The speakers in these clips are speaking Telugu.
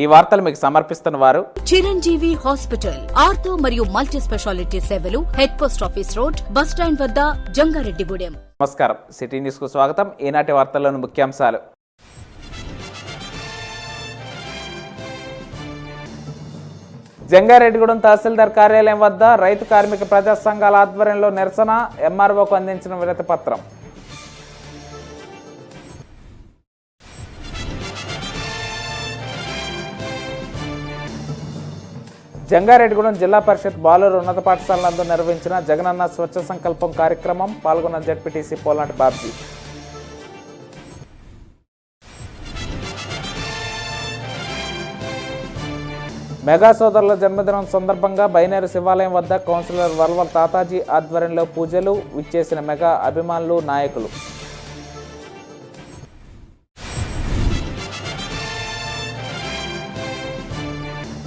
ఈ వార్తలు మీకు సమర్పిస్తున్న వారు చిరంజీవి హాస్పిటల్, ఆర్థో మరియు మల్టీ స్పెషాలిటీ సేవలు, head post office road, bus stand వద్ద, జంగారెడ్డిగూడెం. నమస్కారం, సిటీ న్యూస్ కు స్వాగతం. ఈనాటి వార్తల్లోని ముఖ్యాంశాలు. జంగారెడ్డిగూడెం తహసీల్దార్ కార్యాలయం వద్ద రైతు కార్మిక ప్రజా సంఘాల ఆధ్వర్యంలో నిరసన, ఎంఆర్ఓకు అందించిన వినతి పత్రం. జంగారెడ్డిగూడెం జిల్లా పరిషత్ బాలురు ఉన్నత పాఠశాల నందు నిర్వహించిన జగనన్న స్వచ్ఛ సంకల్పం కార్యక్రమం. పాల్గొన్న జడ్పీటీసీ పోలాంటి బాబ్జీ. మెగా సోదరుల జన్మదినం సందర్భంగా బైనేరు శివాలయం వద్ద కౌన్సిలర్ వల్వల్ తాతాజీ ఆధ్వర్యంలో పూజలు. విచ్చేసిన మెగా అభిమానులు, నాయకులు.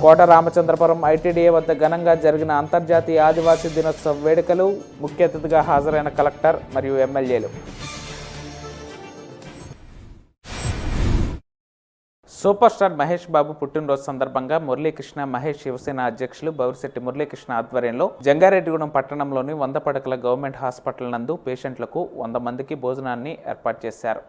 కోట రామచంద్రపురం ఐటీడీఏ వద్ద ఘనంగా జరిగిన అంతర్జాతీయ ఆదివాసీ దినోత్సవ వేడుకలు. ముఖ్య అతిథిగా హాజరైన కలెక్టర్ మరియు ఎమ్మెల్యేలు. సూపర్ స్టార్ మహేష్ బాబు పుట్టినరోజు సందర్భంగా మురళీకృష్ణ మహేష్ శివసేన అధ్యక్షులు బౌరిశెట్టి మురళీకృష్ణ ఆధ్వర్యంలో జంగారెడ్డిగూడెం పట్టణంలోని 100 పడకల గవర్నమెంట్ హాస్పిటల్ నందు పేషెంట్లకు 100 మందికి భోజనాన్ని ఏర్పాటు చేశారు.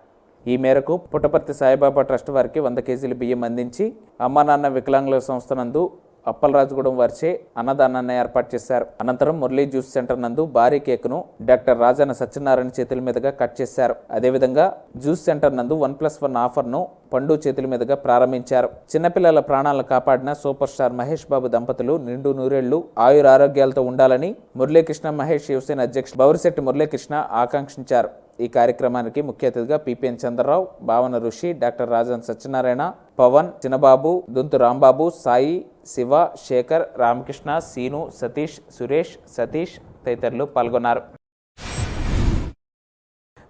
ఈ మేరకు పుట్టపర్తి సాయిబాబా ట్రస్ట్ వారికి 100 కేజీల బియ్యం అందించి అమ్మా నాన్న వికలాంగుల సంస్థ నందు అప్పలరాజుగూడెం వారిచే అన్నదానాన్ని ఏర్పాటు చేశారు. అనంతరం మురళీ జ్యూస్ సెంటర్ నందు భారీ కేకును డాక్టర్ రాజన్న సత్యనారాయణ చేతుల మీదుగా కట్ చేశారు. అదేవిధంగా జ్యూస్ సెంటర్ నందు 1+1 ఆఫర్ను పండు చేతుల మీదుగా ప్రారంభించారు. చిన్నపిల్లల ప్రాణాలను కాపాడిన సూపర్ స్టార్ మహేష్ బాబు దంపతులు నిండు నూరేళ్లు ఆయురారోగ్యాలతో ఉండాలని మురళీకృష్ణ మహేష్ శివసేన అధ్యక్షుడు బౌరిశెట్టి మురళీకృష్ణ ఆకాంక్షించారు. ఈ కార్యక్రమానికి ముఖ్య అతిథిగా పిపిఎన్ చంద్రరావు, భావన ఋషి, డాక్టర్ రాజన్ సత్యనారాయణ, పవన్, చిన్నబాబు, దొంతు రాంబాబు, సాయి, శివ, శేఖర్, రామకృష్ణ, సీను, సతీష్, సురేష్, సతీష్ తదితరులు పాల్గొన్నారు.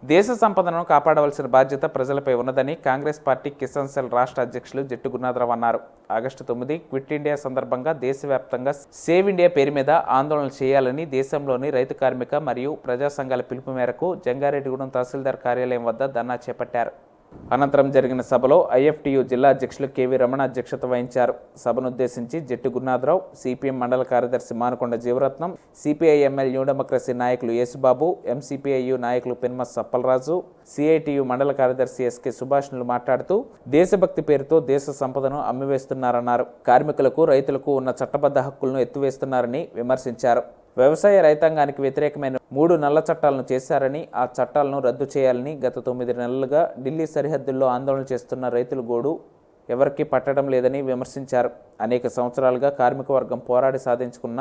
దేశ సంపదను కాపాడవలసిన బాధ్యత ప్రజలపై ఉన్నదని కాంగ్రెస్ పార్టీ కిసాన్ సెల్ రాష్ట్ర అధ్యక్షులు జట్టు గురునాథరావు అన్నారు. ఆగస్టు 9 క్విట్ ఇండియా సందర్భంగా దేశవ్యాప్తంగా సేవ్ ఇండియా పేరు మీద ఆందోళన చేయాలని దేశంలోని రైతు కార్మిక మరియు ప్రజా సంఘాల పిలుపు మేరకు జంగారెడ్డిగూడెం తహసీల్దార్ కార్యాలయం వద్ద ధర్నా చేపట్టారు. అనంతరం జరిగిన సభలో ఐఎఫ్టియు జిల్లా అధ్యక్షులు కెవి రమణ అధ్యక్షత వహించారు. సభనుద్దేశించి జట్టు గురునాథరావు, సిపిఎం మండల కార్యదర్శి Manakonda Jeevaratnam, CPI ML new democracy నాయకులు యేసుబాబు, ఎంసిపిఐయు నాయకులు పెన్మస్ అప్పలరాజు, సిఐటియు మండల కార్యదర్శి ఎస్కే సుభాష్నులు మాట్లాడుతూ దేశభక్తి పేరుతో దేశ సంపదను అమ్మివేస్తున్నారన్నారు. కార్మికులకు, రైతులకు ఉన్న చట్టబద్ధ హక్కులను ఎత్తివేస్తున్నారని విమర్శించారు. వ్యవసాయ రైతాంగానికి వ్యతిరేకమైన 3 నల్ల చట్టాలను చేశారని, ఆ చట్టాలను రద్దు చేయాలని గత 9 నెలలుగా ఢిల్లీ సరిహద్దుల్లో ఆందోళన చేస్తున్న రైతుల గోడు ఎవరికీ పట్టడం లేదని విమర్శించారు. అనేక సంవత్సరాలుగా కార్మిక వర్గం పోరాడి సాధించుకున్న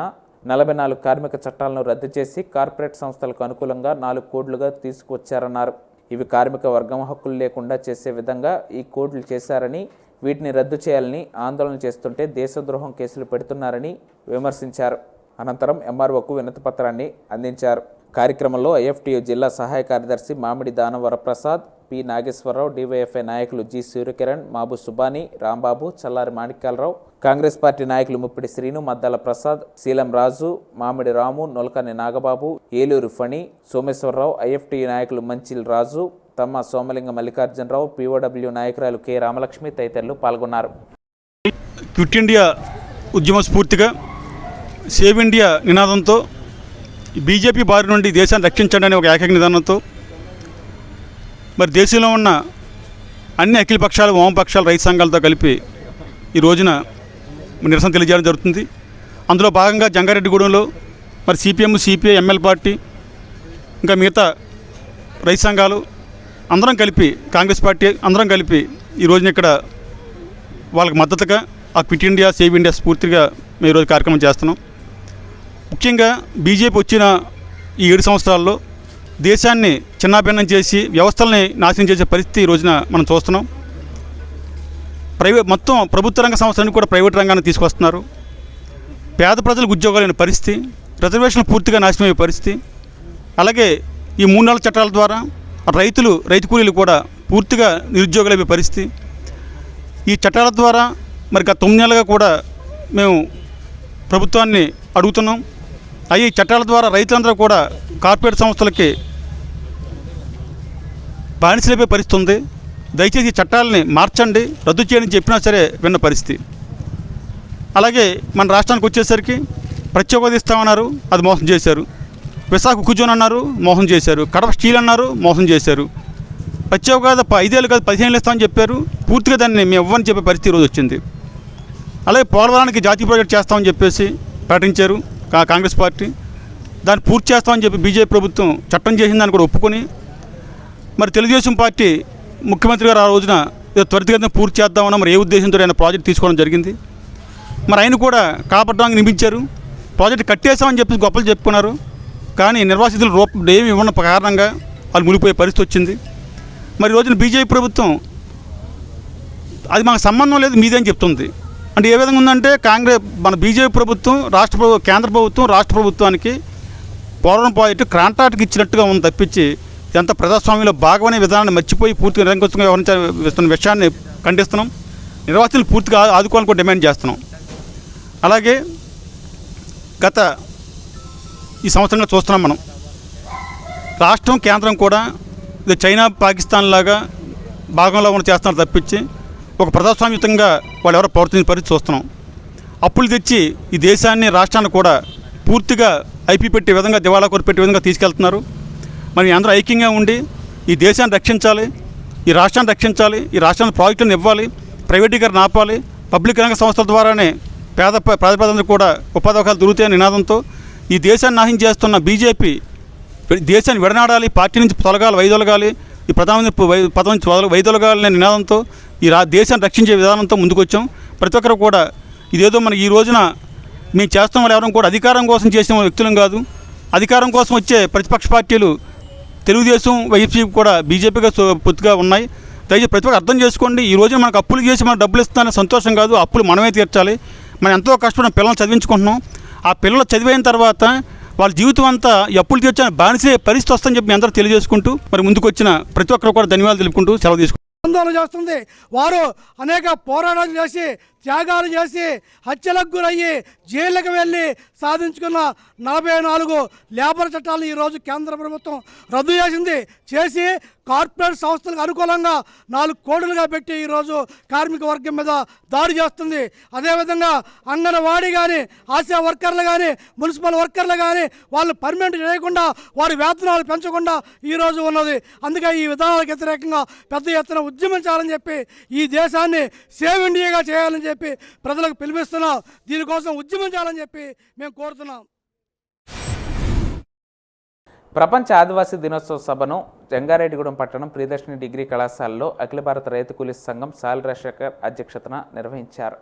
44 కార్మిక చట్టాలను రద్దు చేసి కార్పొరేట్ సంస్థలకు అనుకూలంగా 4 కోడ్లుగా తీసుకువచ్చారన్నారు. ఇవి కార్మిక వర్గం హక్కులు లేకుండా చేసే విధంగా ఈ కోడ్లు చేశారని, వీటిని రద్దు చేయాలని ఆందోళన చేస్తుంటే దేశద్రోహం కేసులు పెడుతున్నారని విమర్శించారు. అనంతరం ఎంఆర్ఓకు వినతి పత్రాన్ని అందించారు. కార్యక్రమంలో ఐఎఫ్టియు జిల్లా సహాయ కార్యదర్శి మామిడి దాన వరప్రసాద్, పి నాగేశ్వరరావు, డివైఎఫ్ఐ నాయకులు జి సూర్యకిరణ్, మాబు సుబాని, రాంబాబు, చల్లారి మాణిక్యాలరావు, కాంగ్రెస్ పార్టీ నాయకులు ముప్పిడి శ్రీను, మద్దాల ప్రసాద్, శీలం రాజు, మామిడి రాము, నొలకని నాగబాబు, ఏలూరు ఫణి, సోమేశ్వరరావు, ఐఎఫ్టియు నాయకులు మంచిల్ రాజు, తమ్మ సోమలింగ మల్లికార్జునరావు, పిఓడబ్ల్యూ నాయకురాలు కె రామలక్ష్మి తదితరులు పాల్గొన్నారు. క్విట్ ఇండియా ఉద్యమ స్ఫూర్తిగా సేవ్ ఇండియా నినాదంతో బీజేపీ బారి నుండి దేశాన్ని రక్షించండి అనే ఒక ఏకైక నిదానంతో మరి దేశంలో ఉన్న అన్ని అఖిల పక్షాలు, వామపక్షాలు, రైతు సంఘాలతో కలిపి ఈ రోజున నిరసన తెలియజేయడం జరుగుతుంది. అందులో భాగంగా జంగారెడ్డిగూడెంలో మరి సిపిఎం, సిపిఐ, ఎంఎల్ పార్టీ, ఇంకా మిగతా రైతు సంఘాలు అందరం కలిపి, కాంగ్రెస్ పార్టీ అందరం కలిపి ఈ రోజున ఇక్కడ వాళ్ళకి మద్దతుగా ఆ క్విట్ ఇండియా, సేవ్ ఇండియా స్ఫూర్తిగా మేము ఈరోజు కార్యక్రమం చేస్తున్నాం. ముఖ్యంగా బీజేపీ వచ్చిన ఈ 7 సంవత్సరాల్లో దేశాన్ని చిన్నాభిన్నం చేసి వ్యవస్థల్ని నాశనం చేసే పరిస్థితి ఈ రోజున మనం చూస్తున్నాం. మొత్తం ప్రభుత్వ రంగ సంస్థలన్నీ కూడా ప్రైవేట్ రంగాన్ని తీసుకొస్తున్నారు. పేద ప్రజలకు ఉద్యోగాలు లేని పరిస్థితి, రిజర్వేషన్లు పూర్తిగా నాశనమయ్యే పరిస్థితి. అలాగే ఈ 3 నెలల చట్టాల ద్వారా రైతు కూలీలు కూడా పూర్తిగా నిరుద్యోగులయ్యే పరిస్థితి. ఈ చట్టాల ద్వారా మరి గత 9 నెలలుగా కూడా మేము ప్రభుత్వాన్ని అడుగుతున్నాం. ఈ చట్టాల ద్వారా రైతులందరూ కూడా కార్పొరేట్ సంస్థలకి బానిసలైపోయే పరిస్థితి ఉంది. దయచేసి ఈ చట్టాలని మార్చండి, రద్దు చేయని చెప్పినా సరే విన్న పరిస్థితి. అలాగే మన రాష్ట్రానికి వచ్చేసరికి ప్రత్యేక హోదా ఇస్తామన్నారు, అది మోసం చేశారు. విశాఖ కుజోన్ అన్నారు, మోసం చేశారు. కడప స్టీల్ అన్నారు, మోసం చేశారు. ప్రత్యేక హోదా 5 ఏళ్ళు కాదు 15 ఏళ్ళు ఇస్తామని చెప్పారు. పూర్తిగా దాన్ని మేము ఇవ్వని చెప్పే పరిస్థితి ఈరోజు వచ్చింది. అలాగే పోలవరానికి జాతీయ ప్రాజెక్ట్ చేస్తామని చెప్పేసి ప్రకటించారు కాంగ్రెస్ పార్టీ. దాన్ని పూర్తి చేస్తామని చెప్పి బీజేపీ ప్రభుత్వం చట్టం చేసిన దాన్ని కూడా ఒప్పుకొని, మరి తెలుగుదేశం పార్టీ ముఖ్యమంత్రి గారు ఆ రోజున త్వరితగతిన పూర్తి చేద్దామన్నా మరి ఏ ఉద్దేశంతో ఆయన ప్రాజెక్ట్ తీసుకోవడం జరిగింది. మరి ఆయన కూడా కాపాడడానికి నియమించారు. ప్రాజెక్ట్ కట్టేసామని చెప్పి గొప్పలు చెప్పుకున్నారు. కానీ నిర్వాసితులు ఏమి ఇవ్వని కారణంగా వాళ్ళు మునిగిపోయే పరిస్థితి వచ్చింది. మరి ఈ రోజున బీజేపీ ప్రభుత్వం అది మాకు సంబంధం లేదు మీదేని చెప్తుంది. అంటే ఏ విధంగా ఉందంటే మన బీజేపీ ప్రభుత్వం కేంద్ర ప్రభుత్వం రాష్ట్ర ప్రభుత్వానికి పోలవరం ప్రాజెక్టు కాంట్రాక్ట్కి ఇచ్చినట్టుగా ఉంది తప్పించి ఎంత ప్రజాస్వామ్యంలో భాగమనే విధానాన్ని మర్చిపోయి పూర్తిగా నిరంకుశంగా వ్యవహరించిన విషయాన్ని ఖండిస్తున్నాం. నిర్వాసితులు పూర్తిగా ఆదుకోవాలని కూడా డిమాండ్ చేస్తున్నాం. అలాగే గత ఈ సంవత్సరంగా చూస్తున్నాం మనం, రాష్ట్రం కేంద్రం కూడా ఇది చైనా పాకిస్తాన్ లాగా భాగంలో ఉన్న చేస్తున్నారు తప్పించి ఒక ప్రజాస్వామ్యుతంగా వాళ్ళు ఎవరో ప్రవర్తించిన పరిస్థితి చూస్తున్నాం. అప్పులు తెచ్చి ఈ దేశాన్ని రాష్ట్రాన్ని కూడా పూర్తిగా ఐపీ పెట్టే విధంగా దివాళా కోరి పెట్టే విధంగా తీసుకెళ్తున్నారు. మరి అందరూ ఐక్యంగా ఉండి ఈ దేశాన్ని రక్షించాలి, ఈ రాష్ట్రాన్ని రక్షించాలి, ఈ రాష్ట్రాన్ని ప్రాజెక్టులను ఇవ్వాలి, ప్రైవేటీకరణ ఆపాలి, పబ్లిక్ రంగ సంస్థల ద్వారానే పేద ప్రజలందరూ కూడా ఉపాధి అవకాశాలు దొరుకుతాయనే నినాదంతో ఈ దేశాన్ని నాశనం చేస్తున్న బీజేపీ దేశాన్ని విడనాడాలి, పార్టీ నుంచి తొలగాలి, వైదొలగాలి, ఈ ప్రధానమంత్రి పదవి నుంచి వైదొలగాలనే నినాదంతో ఈ దేశాన్ని రక్షించే విధానంతో ముందుకొచ్చాం. ప్రతి ఒక్కరు కూడా ఇదేదో మన ఈ రోజున మేము చేస్తాం వాళ్ళు ఎవరం కూడా అధికారం కోసం చేసిన వ్యక్తులం కాదు. అధికారం కోసం వచ్చే ప్రతిపక్ష పార్టీలు తెలుగుదేశం వైసీపీ కూడా బీజేపీగా పొత్తుగా ఉన్నాయి. దయచేసి ప్రతి ఒక్కరు అర్థం చేసుకోండి. ఈ రోజు మనకు అప్పులు చేసి మనకు డబ్బులు ఇస్తానని సంతోషం కాదు, అప్పులు మనమే తీర్చాలి. మనం ఎంతో కష్టపడిన పిల్లల్ని చదివించుకుంటున్నాం. ఆ పిల్లలు చదివైన తర్వాత వాళ్ళ జీవితం అంతా అప్పులు తీర్చని బానిసే పరిస్థితి వస్తుందని చెప్పి అందరూ తెలియజేసుకుంటూ మరి ముందుకు వచ్చిన ప్రతి ఒక్కరు కూడా ధన్యవాదాలు తెలుపుకుంటూ సెలవు తీసుకుంటాం. ఆందోళన చేస్తుంది. వారు అనేక పోరాటాలు చేసి త్యాగాలు చేసి హత్యలకు గురయ్యి జైళ్ళకి వెళ్ళి సాధించుకున్న 44 లేబర్ చట్టాలను ఈరోజు కేంద్ర ప్రభుత్వం రద్దు చేసి కార్పొరేట్ సంస్థలకు అనుకూలంగా 4 కోడులుగా పెట్టి ఈరోజు కార్మిక వర్గం మీద దాడి చేస్తుంది. అదేవిధంగా అంగన్వాడీ కానీ ఆశా వర్కర్లు కానీ మున్సిపల్ వర్కర్లు కానీ వాళ్ళు పర్మనెంట్ చేయకుండా వారి వేతనాలు పెంచకుండా ఈరోజు ఉన్నది. అందుకే ఈ విధానాలకు వ్యతిరేకంగా పెద్ద ఎత్తున ఉద్యమించాలని చెప్పి ఈ దేశాన్ని సేవ్ ఇండియాగా చేయాలని చెప్పి ప్రజలకు పిలిపిస్తున్నాం. దీనికోసం ఉద్యమించాలని చెప్పి మేము కోరుతున్నాం. ప్రపంచ ఆదివాసీ దినోత్సవ సభను జంగారెడ్డిగూడెం పట్టణం ప్రియదర్శిని డిగ్రీ కళాశాలలో అఖిల భారత రైతు కూలీ సంఘం సాల్ రాజశేఖర్ అధ్యక్షతన నిర్వహించారు.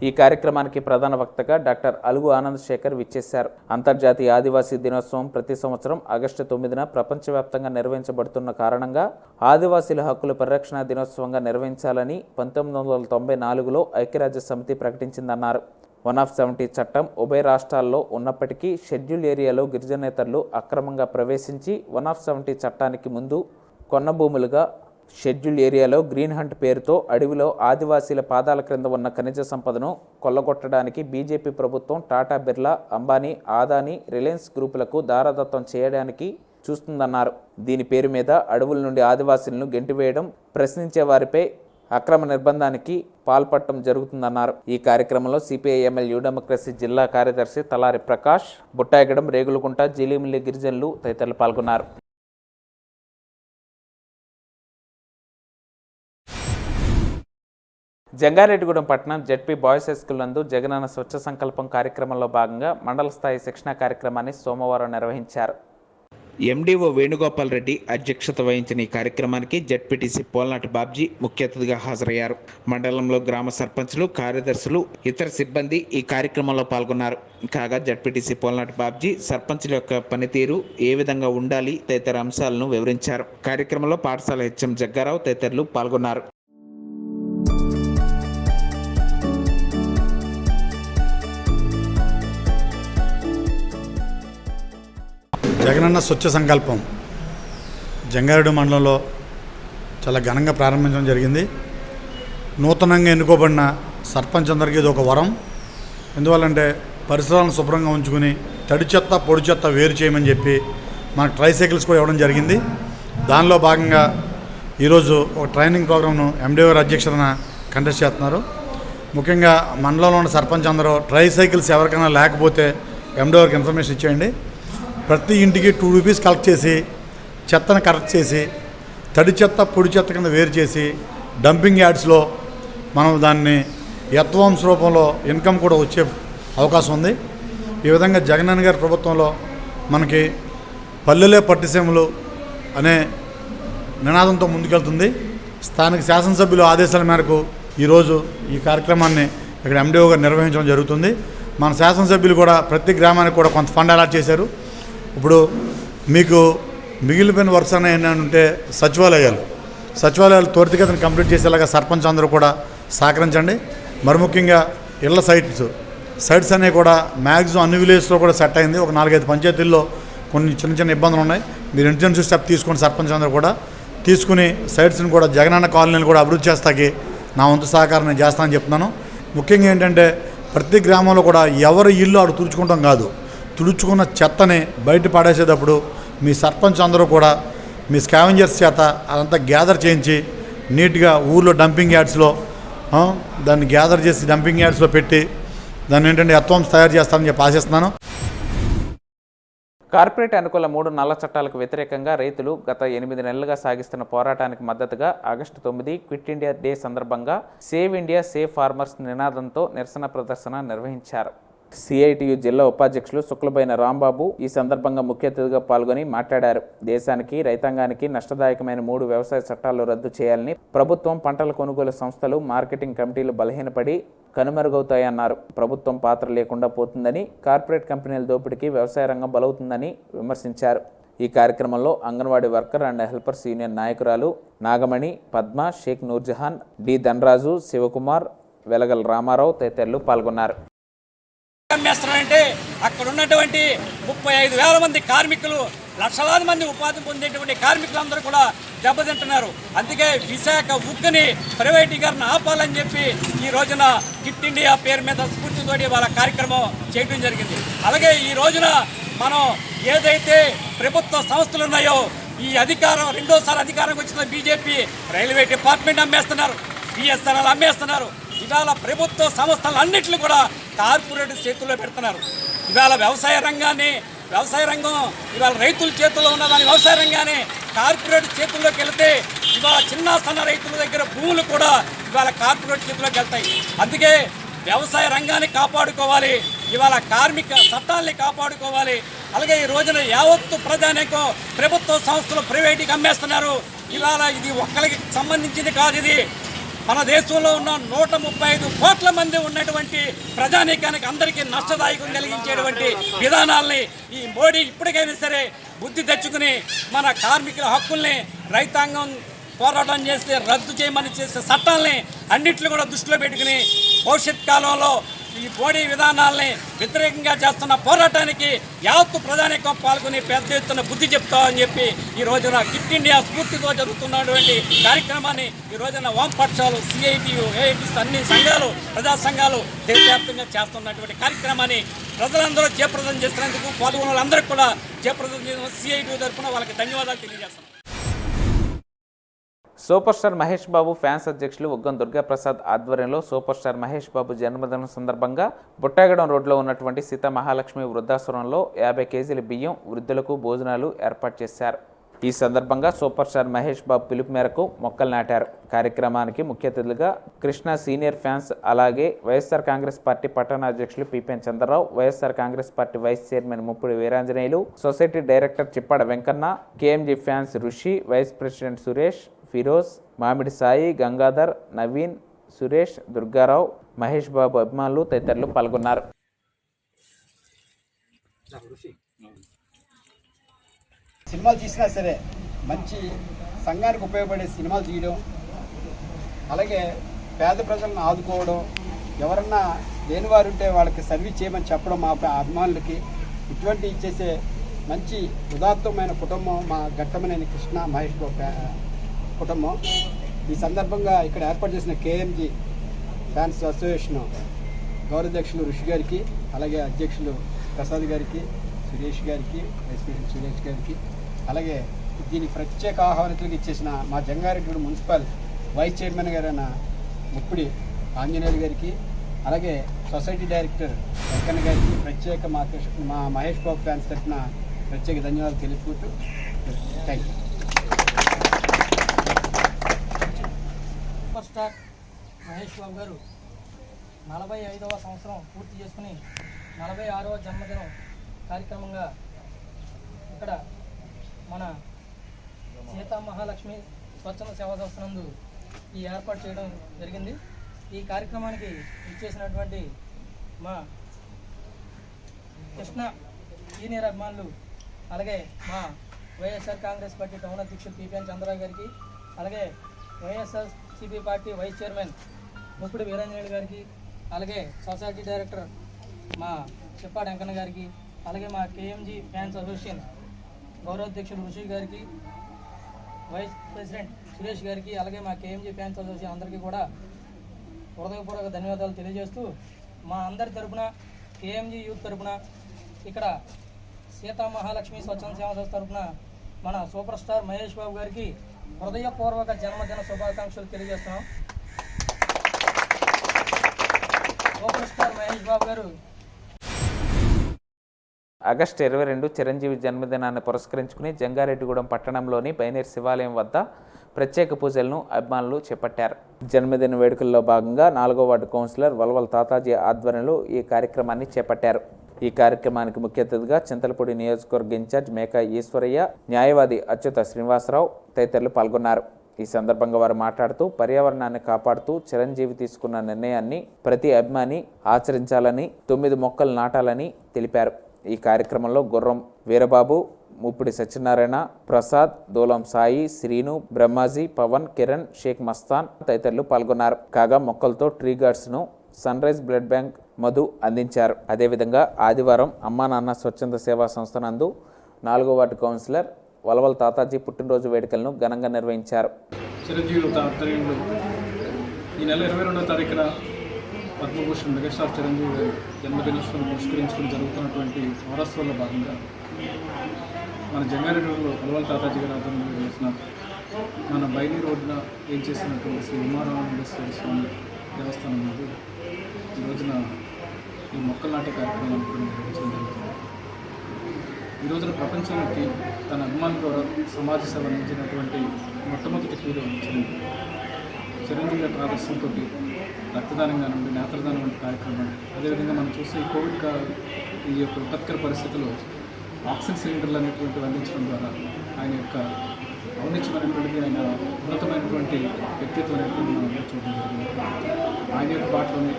ఈ కార్యక్రమానికి ప్రధాన వక్తగా డాక్టర్ అలుగు ఆనంద్ శేఖర్ విచ్చేశారు. అంతర్జాతీయ ఆదివాసీ దినోత్సవం ప్రతి సంవత్సరం ఆగస్టు 9న ప్రపంచవ్యాప్తంగా నిర్వహించబడుతున్న కారణంగా ఆదివాసీల హక్కుల పరిరక్షణ దినోత్సవంగా నిర్వహించాలని 1994లో ఐక్యరాజ్య సమితి ప్రకటించిందన్నారు. 170 చట్టం ఉభయ రాష్ట్రాల్లో ఉన్నప్పటికీ షెడ్యూల్ ఏరియాలో గిరిజనేతరులు అక్రమంగా ప్రవేశించి 170 చట్టానికి ముందు కొన్న భూములుగా షెడ్యూల్ ఏరియాలో గ్రీన్ హంట్ పేరుతో అడవిలో ఆదివాసీల పాదాల క్రింద ఉన్న ఖనిజ సంపదను కొల్లగొట్టడానికి బీజేపీ ప్రభుత్వం టాటా బిర్లా, అంబానీ, ఆదానీ, రిలయన్స్ గ్రూపులకు దారాదత్తం చేయడానికి చూస్తుందన్నారు. దీని పేరు మీద అడవుల నుండి ఆదివాసీలను గెంటివేయడం, ప్రశ్నించే వారిపై అక్రమ నిర్బంధానికి పాల్పడటం జరుగుతుందన్నారు. ఈ కార్యక్రమంలో సిపిఐ-ఎంఎల్ న్యూ డెమోక్రసీ జిల్లా కార్యదర్శి తలారి ప్రకాష్, బుట్టాయగడం, రేగులకుంట, జీలిమిల్లి గిరిజనులు తదితరులు పాల్గొన్నారు. జంగారెడ్డిగూడెం పట్టణం జెడ్పీ బాయ్స్ హై స్కూల్ నందు జగనన్న స్వచ్ఛ సంకల్పం కార్యక్రమంలో భాగంగా మండల స్థాయి శిక్షణ కార్యక్రమాన్ని సోమవారం నిర్వహించారు. ఎండీఓ వేణుగోపాల్ రెడ్డి అధ్యక్షత వహించిన ఈ కార్యక్రమానికి జెడ్పీటీసీ పోల్నాటి బాబ్జీ ముఖ్య అతిథిగా హాజరయ్యారు. మండలంలో గ్రామ సర్పంచులు, కార్యదర్శులు, ఇతర సిబ్బంది ఈ కార్యక్రమంలో పాల్గొన్నారు. కాగా జెడ్పీటీసీ పోల్నాటి బాబ్జీ సర్పంచుల యొక్క పనితీరు ఏ విధంగా ఉండాలి తదితర అంశాలను వివరించారు. కార్యక్రమంలో పాఠశాల హెచ్ఎం జగ్గారావు తదితరులు పాల్గొన్నారు. జగనన్న స్వచ్ఛ సంకల్పం జంగారెడ్డి మండలంలో చాలా ఘనంగా ప్రారంభించడం జరిగింది. నూతనంగా ఎన్నుకోబడిన సర్పంచ్ అందరికీ ఇది ఒక వరం. ఎందువల్లంటే పరిసరాలను శుభ్రంగా ఉంచుకుని తడి చెత్త, పొడి చెత్త వేరు చేయమని చెప్పి మనకు ట్రైసైకిల్స్ కూడా ఇవ్వడం జరిగింది. దానిలో భాగంగా ఈరోజు ఒక ట్రైనింగ్ ప్రోగ్రామ్ను ఎండిఓ గారి అధ్యక్షతన కండక్ట్ చేస్తున్నారు. ముఖ్యంగా మండలంలో ఉన్న సర్పంచ్ అందరూ ట్రైసైకిల్స్ ఎవరికైనా లేకపోతే ఎండిఓ గారికి ఇన్ఫర్మేషన్ ఇచ్చేయండి. ప్రతి ఇంటికి 2 రూపీస్ కలెక్ట్ చేసి చెత్తను కరెక్ట్ చేసి తడి చెత్త పొడి చెత్త కింద వేరు చేసి డంపింగ్ యార్డ్స్లో మనం దాన్ని ఎత్వాంశ రూపంలో ఇన్కమ్ కూడా వచ్చే అవకాశం ఉంది. ఈ విధంగా జగనన్న గారి ప్రభుత్వంలో మనకి పల్లెలే పట్టిసీమలు అనే నినాదంతో ముందుకెళ్తుంది. స్థానిక శాసనసభ్యుల ఆదేశాల మేరకు ఈరోజు ఈ కార్యక్రమాన్ని ఇక్కడ ఎండిఓ గారు నిర్వహించడం జరుగుతుంది. మన శాసనసభ్యులు కూడా ప్రతి గ్రామానికి కూడా కొంత ఫండ్ అలాట్ చేశారు. ఇప్పుడు మీకు మిగిలిపోయిన వర్క్స్ ఏమైనా ఉంటే సచివాలయాలు త్వరితగతిని కంప్లీట్ చేసేలాగా సర్పంచ్ అందరూ కూడా సహకరించండి. మరి ముఖ్యంగా ఇళ్ల సైట్స్ అనేవి కూడా మ్యాక్సిమం అన్ని విలేజ్లో కూడా సెట్ అయింది. ఒక 4-5 పంచాయతీల్లో కొన్ని చిన్న ఇబ్బందులు ఉన్నాయి. మీరు ఇంటెన్సివ్ స్టెప్ తీసుకొని సర్పంచ్ అందరూ కూడా తీసుకుని సైట్స్ని కూడా జగనన్న కాలనీలు కూడా అభివృద్ధి చేస్తాకి నా వంతు సహకారం నేను చేస్తానని చెప్తున్నాను. ముఖ్యంగా ఏంటంటే ప్రతి గ్రామంలో కూడా ఎవరి ఇల్లు ఆడు తుడుచుకుంటాం కాదు, తుడుచుకున్న చెత్తని బయట పడేసేటప్పుడు మీ సర్పంచ్ అందరూ కూడా మీ స్కావెంజర్స్ చేత అదంతా గ్యాదర్ చేయించి నీట్గా ఊర్లో డంపింగ్ యార్డ్స్లో దాన్ని గ్యాదర్ చేసి డంపింగ్ యార్డ్స్లో పెట్టి దాన్ని ఏంటంటే ఎత్వాంశ తయారు చేస్తానని చెప్పి ఆశిస్తున్నాను. కార్పొరేట్ అనుకూల 3 నల్ల చట్టాలకు వ్యతిరేకంగా రైతులు గత 8 నెలలుగా సాగిస్తున్న పోరాటానికి మద్దతుగా ఆగస్టు 9 క్విట్ ఇండియా డే సందర్భంగా సేవ్ ఇండియా సేవ్ ఫార్మర్స్ నినాదంతో నిరసన ప్రదర్శన నిర్వహించారు. సిఐటియు జిల్లా ఉపాధ్యక్షులు శుక్లబైన రాంబాబు ఈ సందర్భంగా ముఖ్య అతిథిగా పాల్గొని మాట్లాడారు. దేశానికి రైతాంగానికి నష్టదాయకమైన 3 వ్యవసాయ చట్టాలు రద్దు చేయాలని, ప్రభుత్వం పంటల కొనుగోలు సంస్థలు మార్కెటింగ్ కమిటీలు బలహీనపడి కనుమరుగవుతాయన్నారు. ప్రభుత్వం పాత్ర లేకుండా పోతుందని, కార్పొరేట్ కంపెనీల దోపిడీకి వ్యవసాయ రంగం బలవుతుందని విమర్శించారు. ఈ కార్యక్రమంలో anganwadi worker and helpers union నాయకురాలు నాగమణి, పద్మ, షేక్ నూర్జహాన్, డి ధనరాజు, శివకుమార్, వెలగల రామారావు తదితరులు పాల్గొన్నారు. అంటే అక్కడ ఉన్నటువంటి 35,000 మంది కార్మికులు, లక్షలాది మంది ఉపాధి పొందేటువంటి కార్మికులందరూ కూడా దెబ్బతింటున్నారు. అందుకే విశాఖ ఉక్కుని ప్రైవేటీకరణ ఆపాలని చెప్పి ఈ రోజున క్విట్ ఇండియా పేరు మీద స్ఫూర్తితోటి వాళ్ళ కార్యక్రమం చేయడం జరిగింది. అలాగే ఈ రోజున మనం ఏదైతే ప్రభుత్వ సంస్థలు ఉన్నాయో, ఈ అధికారం రెండోసారి అధికారంకి వచ్చిన బీజేపీ రైల్వే డిపార్ట్మెంట్ అమ్మేస్తున్నారు, బిఎస్ఎన్ఎల్ అమ్మేస్తున్నారు. ఇవాళ ప్రభుత్వ సంస్థలన్నింటినీ కూడా కార్పొరేట్ చేతుల్లో పెడుతున్నారు. ఇవాళ వ్యవసాయ రంగం ఇవాళ రైతుల చేతుల్లో ఉన్నదాని వ్యవసాయ రంగాన్ని కార్పొరేట్ చేతుల్లోకి వెళితే ఇవాళ సన్న రైతుల దగ్గర భూములు కూడా ఇవాళ కార్పొరేట్ చేతుల్లోకి వెళ్తాయి. అందుకే వ్యవసాయ రంగాన్ని కాపాడుకోవాలి, ఇవాళ కార్మిక చట్టాలని కాపాడుకోవాలి. అలాగే ఈ రోజున యావత్తు ప్రజానీకం ప్రభుత్వ సంస్థలు ప్రైవేట్గా అమ్మేస్తున్నారు. ఇవాళ ఇది ఒక్కరికి సంబంధించింది కాదు, ఇది మన దేశంలో ఉన్న 135 కోట్ల మంది ఉన్నటువంటి ప్రజానీకానికి అందరికీ నష్టదాయకం కలిగించేటువంటి విధానాల్ని ఈ మోడీ ఇప్పటికైనా సరే బుద్ధి తెచ్చుకుని మన కార్మికుల హక్కుల్ని రైతాంగం పోరాటం చేస్తే రద్దు చేయమని చేసే చట్టాలని అన్నింటినీ కూడా దృష్టిలో పెట్టుకుని భవిష్యత్ కాలంలో ఈ మోడీ విధానాల్ని వ్యతిరేకంగా చేస్తున్న పోరాటానికి యావత్తు ప్రజానీకం పాల్గొని పెద్ద ఎత్తున బుద్ధి చెప్తామని చెప్పి ఈ రోజున క్విట్ ఇండియా స్ఫూర్తితో జరుగుతున్నటువంటి కార్యక్రమాన్ని ఈ రోజున వామపక్షాలు, సిఐటియు, ఏఐటిస్ అన్ని సంఘాలు, ప్రజా సంఘాలు దేశవ్యాప్తంగా చేస్తున్నటువంటి కార్యక్రమాన్ని ప్రజలందరూ జయప్రదం చేస్తున్నందుకు పాల్గొన్న వాళ్ళందరికీ కూడా జయప్రదం చేసిన సిఐటియు తరఫున వాళ్ళకి ధన్యవాదాలు తెలియజేస్తున్నాం. సూపర్ స్టార్ మహేష్ బాబు ఫ్యాన్స్ అధ్యక్షులు ఉగ్గం దుర్గాప్రసాద్ ఆధ్వర్యంలో సూపర్ స్టార్ మహేష్ బాబు జన్మదినం సందర్భంగా బుట్టాగడం రోడ్లో ఉన్నటువంటి సీతా మహాలక్ష్మి వృద్ధాశ్రమంలో 50 కేజీల బియ్యం, వృద్ధులకు భోజనాలు ఏర్పాటు చేశారు. ఈ సందర్భంగా సూపర్ స్టార్ మహేష్ బాబు పిలుపు మేరకు మొక్కలు నాటారు. కార్యక్రమానికి ముఖ్య అతిథులుగా కృష్ణ సీనియర్ ఫ్యాన్స్, అలాగే వైఎస్ఆర్ కాంగ్రెస్ పార్టీ పట్టణ అధ్యక్షులు PPN Chandrarao, YSR Congress party vice chairman Muppudi Veeranjaneyulu, society director Chippada Venkanna, KMG fans Rishi, vice president Suresh, Firoz, Mamidi Sai, Gangadhar, Naveen, Suresh, Durgarao, Mahesh Babu అభిమానులు తదితరులు పాల్గొన్నారు. సినిమాలు తీసినా సరే మంచి సంఘానికి ఉపయోగపడే సినిమాలు తీయడం, అలాగే పేద ప్రజలను ఆదుకోవడం, ఎవరన్నా లేనివారు ఉంటే వాళ్ళకి సర్వీస్ చేయమని చెప్పడం మా అభిమానులకి, ఇటువంటి చేసే మంచి ఉదాత్తమైన కుటుంబం మా ఘట్టమనేని కృష్ణ మహేష్ బాబు కుటుంబం. ఈ సందర్భంగా ఇక్కడ ఏర్పాటు చేసిన కేఎంజీ ఫ్యాన్స్ అసోసియేషన్ గౌరవాధ్యక్షులు ఋషి గారికి, అలాగే అధ్యక్షులు ప్రసాద్ గారికి, సురేష్ గారికి, వైస్ ప్రెసిడెంట్ సురేష్ గారికి, అలాగే దీనికి ప్రత్యేక ఆహ్వానితులకు ఇచ్చేసిన మా జంగారెడ్డి మున్సిపల్ వైస్ చైర్మన్ గారైన ముప్పిడి ఆంజనేయులు గారికి, అలాగే సొసైటీ డైరెక్టర్ వెంకన్న గారికి ప్రత్యేక మా మహేష్ బాబు ఫ్యాన్స్ తరఫున ప్రత్యేక ధన్యవాదాలు తెలుపుకుంటూ thank you. Superstar Mahesh Babu garu 45వ సంవత్సరం పూర్తి చేసుకుని 46వ జన్మదినం కార్యక్రమంగా ఇక్కడ మన సీతా మహాలక్ష్మి స్వచ్ఛంద సేవా సంస్థ నందు ఈ ఏర్పాటు చేయడం జరిగింది. ఈ కార్యక్రమానికి ఇచ్చేసినటువంటి మా కృష్ణ సీనియర్ అభిమానులు, అలాగే మా వైఎస్ఆర్ కాంగ్రెస్ పార్టీ టౌన్ అధ్యక్షులు పిపిఎన్ చంద్రరావు గారికి, అలాగే YSR CP party vice chairman Muppidi Veeranjaneyulu గారికి, అలాగే సొసైటీ డైరెక్టర్ మా చెప్పాడు వెంకన్న గారికి, అలాగే మా కేఎంజీ ఫ్యాన్స్ అసోసియేషన్ గౌరవాధ్యక్షులు ఋషి గారికి, వైస్ ప్రెసిడెంట్ సురేష్ గారికి, అలాగే మా కేఎంజీ ఫ్యాన్స్ అసోసియేషన్ అందరికీ కూడా హృదయపూర్వక ధన్యవాదాలు తెలియజేస్తూ, మా అందరి తరపున కేఎంజీ యూత్ తరపున ఇక్కడ సీతా మహాలక్ష్మి స్వచ్ఛంద సేవా సంస్థ తరపున మన సూపర్ స్టార్ మహేష్ బాబు గారికి హృదయపూర్వక జన్మదిన శుభాకాంక్షలు తెలియజేస్తున్నాం. సూపర్ స్టార్ మహేష్ బాబు గారు ఆగస్టు 22 చిరంజీవి జన్మదినాన్ని పురస్కరించుకుని జంగారెడ్డిగూడెం పట్టణంలోని బైనేరు శివాలయం వద్ద ప్రత్యేక పూజలను అభిమానులు చేపట్టారు. జన్మదిన వేడుకల్లో భాగంగా 4వ వార్డు కౌన్సిలర్ వల్వల్ తాతాజీ ఆధ్వర్యంలో ఈ కార్యక్రమాన్ని చేపట్టారు. ఈ కార్యక్రమానికి ముఖ్య అతిథిగా చింతలపూడి నియోజకవర్గ ఇన్ఛార్జ్ మేకా ఈశ్వరయ్య, న్యాయవాది అచ్యుత శ్రీనివాసరావు తదితరులు పాల్గొన్నారు. ఈ సందర్భంగా వారు మాట్లాడుతూ పర్యావరణాన్ని కాపాడుతూ చిరంజీవి తీసుకున్న నిర్ణయాన్ని ప్రతి అభిమాని ఆచరించాలని, 9 మొక్కలు నాటాలని తెలిపారు. ఈ కార్యక్రమంలో గుర్రం వీరబాబు, ముప్పిడి సత్యనారాయణ, ప్రసాద్, దూలం సాయి, శ్రీను, బ్రహ్మాజీ, పవన్, కిరణ్, షేక్ మస్తాన్ తదితరులు పాల్గొన్నారు. కాగా మొక్కలతో ట్రీ గార్డ్స్ను sunrise blood bank Madhu అందించారు. అదేవిధంగా ఆదివారం అమ్మా నాన్న స్వచ్ఛంద సేవా సంస్థ నందు 4వ వార్డు కౌన్సిలర్ వలవల్ తాతాజీ పుట్టినరోజు వేడుకలను ఘనంగా నిర్వహించారు. చిరంజీవి ఆధ్వర్యంలో ఈ నెల 22వ తారీఖున పద్మభూషణ్ మెగాస్టార్ చిరంజీవి గారి జన్మదినోత్సవం పురస్కరించుకుని జరుగుతున్నటువంటి వారోత్సవాల్లో భాగంగా మన జంగారెడ్డిలో వలవల్ తాతాజీ గారి ఆధ్వర్యంలో చేసిన మన బైలీ రోడ్డున ఏం చేసినటువంటి శ్రీ ఉమారామేశ్వర స్వామి దేవస్థానం నుండి ఈ రోజున ఈ మొక్కలు నాటే కార్యక్రమాన్ని కూడా నిర్వహించడం జరుగుతుంది. ఈ రోజున ప్రపంచానికి తన అభిమానుల ద్వారా సమాజ సేవ అందించినటువంటి మొట్టమొదటి హీరో చిరంజీవి గారి ఆదర్శంతో రక్తదానం కానివ్వండి, నేత్రదానం వంటి కార్యక్రమాలు, అదేవిధంగా మనం చూస్తే ఈ కోవిడ్ ఈ యొక్క విపత్కర పరిస్థితుల్లో ఆక్సిజన్ సిలిండర్లు అనేటువంటివి అందించడం ద్వారా ఆయన యొక్క ఔన్నత్యమైనటువంటిది, ఆయన ఉన్నతమైనటువంటి వ్యక్తిత్వం అనేటువంటి మనం చూడడం జరిగింది. ఆయన యొక్క బాటలోనే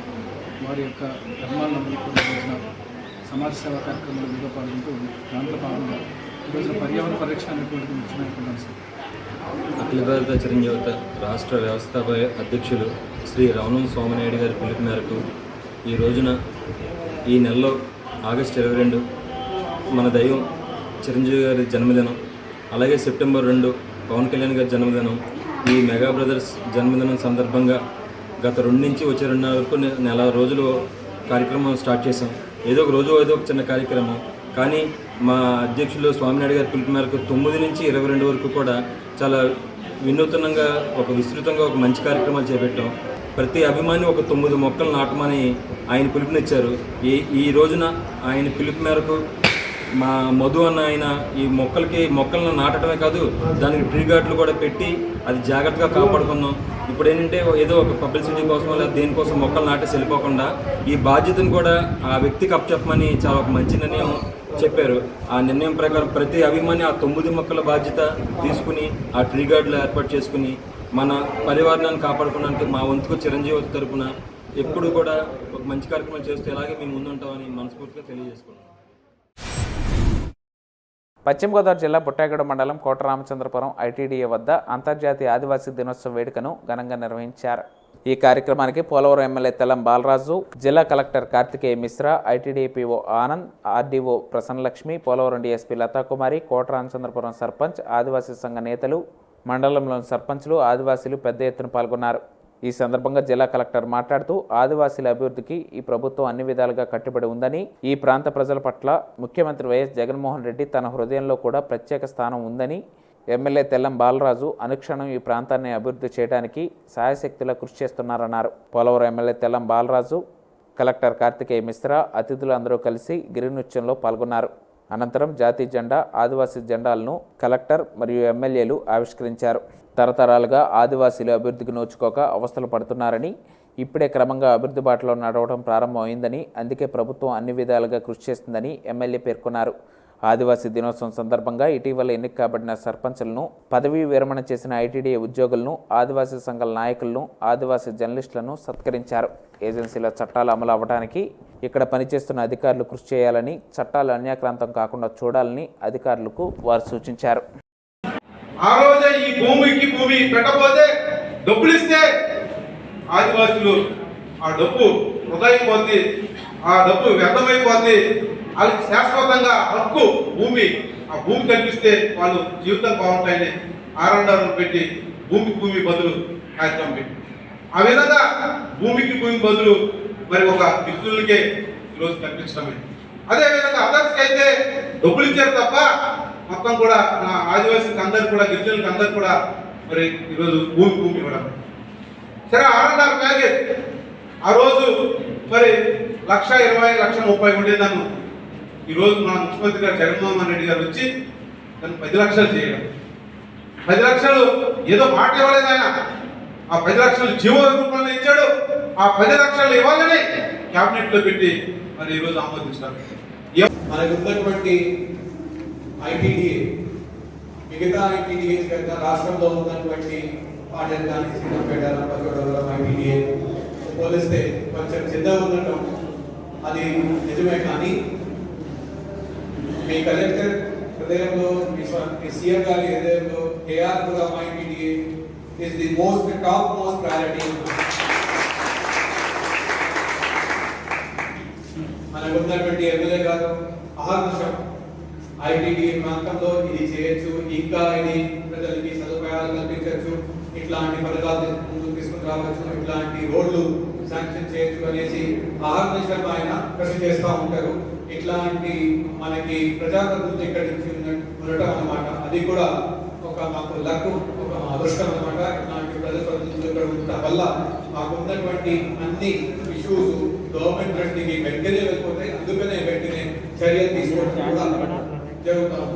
వారి యొక్క అభిమానులందరూ కూడా రోజున సమాజ సేవా కార్యక్రమాలు విలువ పాల్గొంటూ దాంట్లో భాగంగా ఈరోజున పర్యావరణ పరిరక్షణ అనేటువంటిది ముఖ్యమైనటువంటి అంశం. అఖిల భారత చిరంజీవిత రాష్ట్ర వ్యవస్థాపక అధ్యక్షులు శ్రీ రవణం సోమనాయుడు గారి పిలుపు మేరకు ఈ రోజున ఈ నెలలో ఆగస్టు 22 మన దైవం చిరంజీవి గారి జన్మదినం, అలాగే సెప్టెంబర్ 2 పవన్ కళ్యాణ్ గారి జన్మదినం. ఈ మెగా బ్రదర్స్ జన్మదినం సందర్భంగా గత 2 నుంచి వచ్చే 2 వరకు నెల రోజులు కార్యక్రమం స్టార్ట్ చేసాం. ఏదో ఒక రోజు ఏదో ఒక చిన్న కార్యక్రమం, కానీ మా అధ్యక్షులు స్వామినాయుడు గారి పిలుపు మేరకు 9 నుంచి 22 వరకు కూడా చాలా వినూత్నంగా విస్తృతంగా ఒక మంచి కార్యక్రమాలు చేపట్టాం. ప్రతి అభిమాని ఒక 9 మొక్కలు నాటమని ఆయన పిలుపునిచ్చారు. ఈ రోజున ఆయన పిలుపు మేరకు మా మధు అన్న ఆయన ఈ మొక్కలను నాటడమే కాదు, దానికి ట్రీ గార్డులు కూడా పెట్టి అది జాగ్రత్తగా కాపాడుకున్నాం. ఇప్పుడు ఏంటంటే ఏదో ఒక పబ్లిసిటీ కోసం లేదా దేనికోసం మొక్కలు నాటేసి వెళ్ళిపోకుండా ఈ బాధ్యతను కూడా ఆ వ్యక్తికి అప్పచెప్పమని చాలా ఒక మంచి నిర్ణయం చెప్పారు. ఆ నిర్ణయం ప్రకారం ప్రతి అభిమాని ఆ 9 మొక్కల బాధ్యత తీసుకుని ఆ ట్రీ గార్డులు ఏర్పాటు చేసుకుని మన పర్యావరణాన్ని కాపాడుకోవడానికి మా వంతుకు చిరంజీవి తరపున ఎప్పుడు కూడా ఒక మంచి కార్యక్రమం చేస్తూ ఇలాగే మేము ముందుంటామని మనస్ఫూర్తిగా తెలియజేసుకున్నాం. పశ్చిమ గోదావరి జిల్లా బుట్టాయిగూడెం మండలం కోట రామచంద్రపురం ఐటీడీఏ వద్ద అంతర్జాతీయ ఆదివాసీ దినోత్సవ వేడుకను ఘనంగా నిర్వహించారు. ఈ కార్యక్రమానికి పోలవరం ఎమ్మెల్యే తెల్లం బాలరాజు, జిల్లా collector Karthikeya Mishra, ITDA PO Anand, RDO Prasannalakshmi, Polavaram DSP Lathakumari, Kota Ramachandrapuram sarpanch, ఆదివాసీ సంఘ నేతలు, మండలంలోని సర్పంచ్లు, ఆదివాసీలు పెద్ద ఎత్తున పాల్గొన్నారు. ఈ సందర్భంగా జిల్లా కలెక్టర్ మాట్లాడుతూ ఆదివాసీల అభివృద్ధికి ఈ ప్రభుత్వం అన్ని విధాలుగా కట్టుబడి ఉందని, ఈ ప్రాంత ప్రజల పట్ల ముఖ్యమంత్రి వైఎస్ జగన్మోహన్ రెడ్డి తన హృదయంలో కూడా ప్రత్యేక స్థానం ఉందని, ఎమ్మెల్యే తెల్లం బాలరాజు అనుక్షణం ఈ ప్రాంతాన్ని అభివృద్ధి చేయడానికి సాయశక్తులా కృషి చేస్తున్నారన్నారు. పోలవరం ఎమ్మెల్యే తెల్లం బాలరాజు, కలెక్టర్ కార్తికేయ మిశ్రా అతిథులు అందరూ కలిసి గిరినృత్యంలో పాల్గొన్నారు. అనంతరం జాతీయ జెండా, ఆదివాసీ జెండాలను కలెక్టర్ మరియు ఎమ్మెల్యేలు ఆవిష్కరించారు. తరతరాలుగా ఆదివాసీలు అభివృద్ధికి నోచుకోక అవస్థలు పడుతున్నారని, ఇప్పుడే క్రమంగా అభివృద్ధి బాటలో నడవడం ప్రారంభమైందని, అందుకే ప్రభుత్వం అన్ని విధాలుగా కృషి చేస్తుందని ఎమ్మెల్యే పేర్కొన్నారు. ఆదివాసీ దినోత్సవం సందర్భంగా ఇటీవల ఎన్నిక కాబడిన సర్పంచులను, పదవీ విరమణ చేసిన ఐటీడీఏ ఉద్యోగులను, ఆదివాసీ సంఘాల నాయకులను, ఆదివాసీ జర్నలిస్టులను సత్కరించారు. ఏజెన్సీల చట్టాలు అమలు అవ్వడానికి ఇక్కడ పనిచేస్తున్న అధికారులు కృషి చేయాలని, చట్టాలు అన్యాక్రాంతం కాకుండా చూడాలని అధికారులకు వారు సూచించారు. ఆ రోజే ఈ భూమి పెట్టకపోతే డబ్బులు ఇస్తే ఆదివాసులు ఆ డబ్బు వృధా అయిపోద్ది, ఆ డబ్బు వ్యర్థమైపోద్ది. వాళ్ళకి శాశ్వతంగా హక్కు ఆ భూమి కల్పిస్తే వాళ్ళు జీవితం బాగుంటాయని ఆరండాలను పెట్టి భూమి బదులు కార్యక్రమం పెట్టి, ఆ విధంగా భూమి బదులు మరి ఒక గిరిజనులకే ఈరోజు కల్పించడమే. అదేవిధంగా అదర్స్కి అయితే డబ్బులు ఇచ్చారు తప్ప మొత్తం కూడా మన ఆదివాసీలకు అందరు కూడా, గిరిజనులకు అందరు కూడా మరి ఈరోజు భూమి ఇవ్వడం. సరే, ఆర్ఎన్ఆర్ ప్యాకేజ్ ఆ రోజు మరి 1,20,000, 1,30,000 ఉండేదాన్ని ఈరోజు మన ముఖ్యమంత్రి గారు జగన్మోహన్ రెడ్డి గారు వచ్చి దాన్ని 10 లక్షలు చేయడం. 10 లక్షలు ఏదో మాట ఇవ్వలేదు ఆయన, ఆ 10 లక్షలు జీవో రూపంలో ఇచ్చాడు. ఆ 10 లక్షలు ఇవ్వాలని క్యాబినెట్ లో పెట్టి మరి ఈరోజు ఆమోదించారు. మనకు ఉన్నటువంటి ఐటీడీఏ, మిగతా ఐటీడీఏ రాష్ట్రంలో ఉన్నటువంటి పాఠశాల సీతంపేట, రంపచోడవరం ఐటీడీఏ పోలిస్తే కొంచెం చిన్నగా ఉండటం అది నిజమే. కానీ మీ కలెక్టర్ హృదయంలో, మీ సీఎం గారి హృదయంలో KR Puram ITDA is the top most priority. మనకు ఉన్నటువంటి ఎమ్మెల్యే గారు అహర్నిశం ఐటీడీఏ ప్రాంతంలో ఇది చేయొచ్చు, ఇంకా ఇది ప్రజలకి సదుపాయాలు కల్పించవచ్చు, ఇట్లాంటి పథకాలు ముందుకు తీసుకుని రావచ్చు, ఇట్లాంటి రోడ్లు శాంక్షన్ చేయొచ్చు అనేసి అహర్నిశం ఆయన కృషి చేస్తూ ఉంటారు. ఇట్లాంటి మనకి ప్రజాప్రతినిధులు ఇక్కడి నుంచి ఉండటం అన్నమాట, అది కూడా ఒక మాకు లక్, ఒక అదృష్టం అన్నమాట. ఇట్లాంటి ప్రజాప్రతినిధులు ఇక్కడ ఉండటం వల్ల మాకు ఉన్నటువంటి అన్ని ఇష్యూస్ గవర్నమెంట్ దృష్టికి వెంటనే వెళ్ళిపోతాయి. అందుకనే వెంటనే చర్యలు తీసుకోవడం కూడా జరుగుతాం.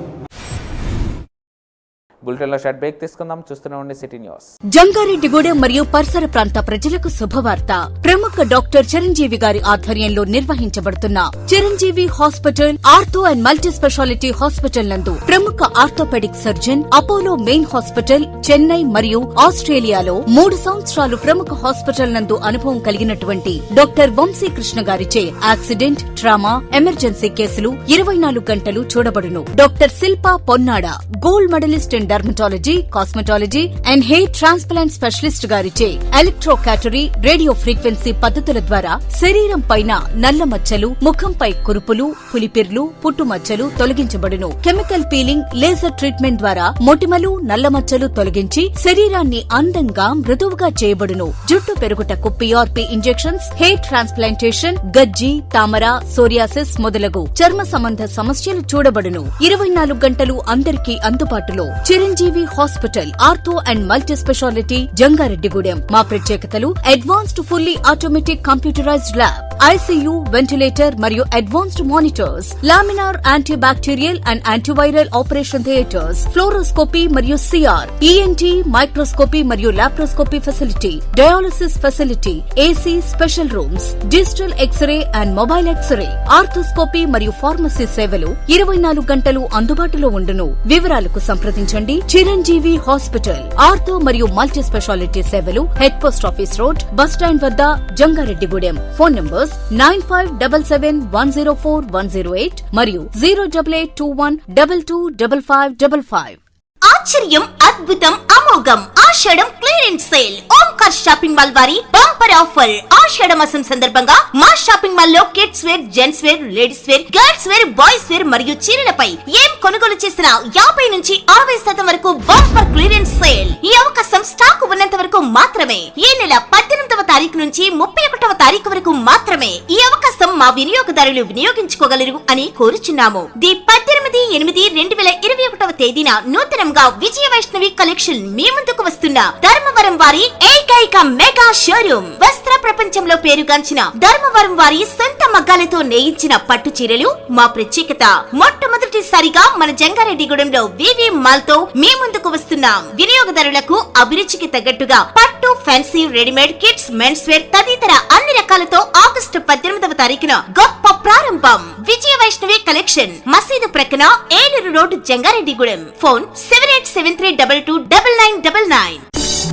బులెటిన్లో షార్ట్ బ్రేక్ తీసుకుందాం. చూస్తూనే ఉండి సిటీ న్యూస్. జంగారెడ్డిగూడెం మరియు పరిసర ప్రాంత ప్రజలకు శుభవార్త. ప్రముఖ డాక్టర్ చిరంజీవి గారి ఆధ్వర్యంలో నిర్వహించబడుతున్న Chiranjeevi hospital ortho and multi speciality hospital నందు ప్రముఖ orthopedic surgeon, Apollo main hospital Chennai మరియు ఆస్ట్రేలియాలో 3 సంవత్సరాలు ప్రముఖ హాస్పిటల్ నందు అనుభవం కలిగినటువంటి డాక్టర్ వంశీకృష్ణ గారిచే యాక్సిడెంట్, ట్రామా, ఎమర్జెన్సీ కేసులు 24 గంటలు చూడబడును. Doctor Shilpa Ponnada gold medalist in dermatology, cosmetology and hair transplant specialist గారిచే ఎలక్ట్రోకాటరీ, రేడియో ఫ్రీక్వెన్సీ పద్ధతుల ద్వారా శరీరం పైన నల్ల మచ్చలు, ముఖంపై కురుపులు, పులిపిర్లు, పుట్టుమచ్చలు తొలగించబడును. కెమికల్ పీలింగ్, లేజర్ ట్రీట్మెంట్ ద్వారా మొటిమలు, నల్ల మచ్చలు తొలగించి శరీరాన్ని అందంగా మృదువుగా చేయబడును. జుట్టు పెరుగుటకు PRP ఇంజెక్షన్స్, హెయిర్ ట్రాన్స్ప్లాంటేషన్, గజ్జి, తామర, సోరియాసిస్ మొదలగు చర్మ సంబంధ సమస్యలు చూడబడును. 24 గంటలు అందరికీ అందుబాటులో. Chiranjeevi hospital ortho and multi speciality Jangareddygudem. మా ప్రత్యేకతలు: advanced fully automatic computerized lab, ICU, ventilator మరియు advanced monitors, laminar antibacterial and antiviral operation theatres, fluoroscopy మరియు CR, ENT, మైక్రోస్కోపీ మరియు laparoscopy facility, dialysis facility, AC special rooms, digital x-ray and mobile x-ray, arthroscopy మరియు ఫార్మసీ సేవలు 24 గంటలు అందుబాటులో ఉండును. వివరాలకు సంప్రదించండి. చిరంజీవి హాస్పిటల్ ఆర్థో మరియు మల్టీ స్పెషాలిటీ సేవలు head post office road, bus stand వద్ద, జంగారెడ్డిగూడెం. ఫోన్ నంబర్స్ 9577104108 మరియు 08821225555. ఆశ్చర్యం, అద్భుతం, అమోఘం Ashadham clearance sale Omkar shopping mall వారి బంపర్ ఆఫర్. ఆషాఢ మాసం సందర్భంగా మా షాపింగ్ మాల్ లో kids wear, gents wear, ladies wear, girls wear, boys wear మరియు చీరలపై ఏం కొనుగోలు చేసినా 50 నుంచి 60% వరకు బంపర్ క్లియరెన్స్ సేల్. ఈ అవకాశం స్టాక్ ఉన్నంత వరకు మాత్రమే. ఈ నెల 18వ తారీఖు నుంచి 31వ తారీఖు వరకు మాత్రమే ఈ అవకాశం మా వినియోగదారులు వినియోగించుకోగలరు అని కోరుచున్నాము. ది 18/8/2021 తేదీన నూతనంగా విజయ వైష్ణవి కలెక్షన్ మీ ముందుకు వస్తున్న ధర్మవరం వారి ఏకైక మెగా షోరూమ్. వస్త్ర ప్రపంచంలో పేరుగాంచిన ధర్మవరం వారి సొంత మగ్గాలతో నేయించిన పట్టు చీరలు మా ప్రత్యేకత. మొట్టమొదటిసారిగా మన జంగారెడ్డిగూడెంలో వివి మాల్ తో మీ ముందుకు వస్తున్నాం. వినియోగదారులకు అభిరుచికి తగ్గట్టుగా పట్టు, fancy, readymade, kids, men's wear తదితర అన్ని రకాలతో ఆగస్టు 18వ తారీఖున గొప్ప ప్రారంభం. విజయ వైష్ణవి కలెక్షన్, మసీదు ప్రక్కన, ఏలూరు రోడ్, జంగారెడ్డిగూడెం. ఫోన్ 7873229999.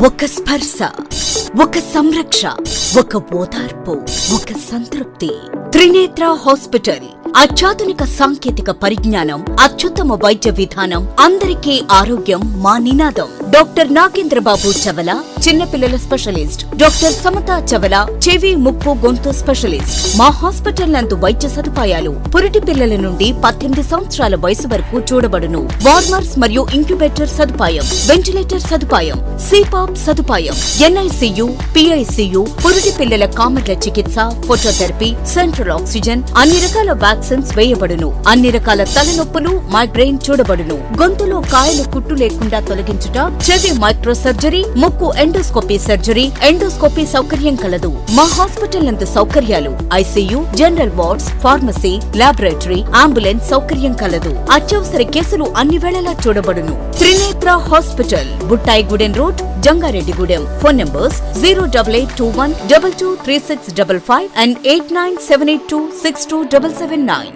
ఒక స్పర్శ, ఒక సంరక్ష, ఒక ఓదార్పు, ఒక సంతృప్తి. త్రినేత్ర హాస్పిటల్. అత్యాధునిక సాంకేతిక పరిజ్ఞానం, అత్యుత్తమ వైద్య విధానం, అందరికీ ఆరోగ్యం మా నినాదం. డాక్టర్ నాగేంద్రబాబు చవల, చిన్నపిల్లల స్పెషలిస్ట్. డాక్టర్ సమతా చవల, చెవి, ముక్కు, గొంతు స్పెషలిస్ట్. మా హాస్పిటల్ నందు వైద్య సదుపాయాలు పురిటి పిల్లల నుండి 18 సంవత్సరాల వయసు వరకు చూడబడును. వార్మర్స్ మరియు ఇంక్యుబేటర్ సదుపాయం, వెంటిలేటర్ సదుపాయం, సిపాప్ సదుపాయం, ఎన్ఐసియు, పిఐసియు, పురిటి పిల్లల కామర్ల చికిత్స, ఫోటోథెరపీ, సెంట్రల్ ఆక్సిజన్, అన్ని రకాల వ్యాక్సిన్స్ వేయబడును. అన్ని రకాల తలనొప్పులు, మైగ్రెయిన్ చూడబడును. గొంతులో కాయలు కుట్టు లేకుండా తొలగించుట, చెవి మైక్రో సర్జరీ, ముక్కు ఎండోస్కోపీ సర్జరీ, ఎండోస్కోపీ సౌకర్యం కలదు. మా హాస్పిటల్ నందు సౌకర్యాలు ICU, general wards, pharmacy, laboratory, ambulance సౌకర్యం కలదు. అత్యవసర కేసులు అన్ని వేళలా చూడబడును. Trinetra hospital, Buttaigudem road, Jangareddygudem. Phone numbers 08821223655 and 8978262779.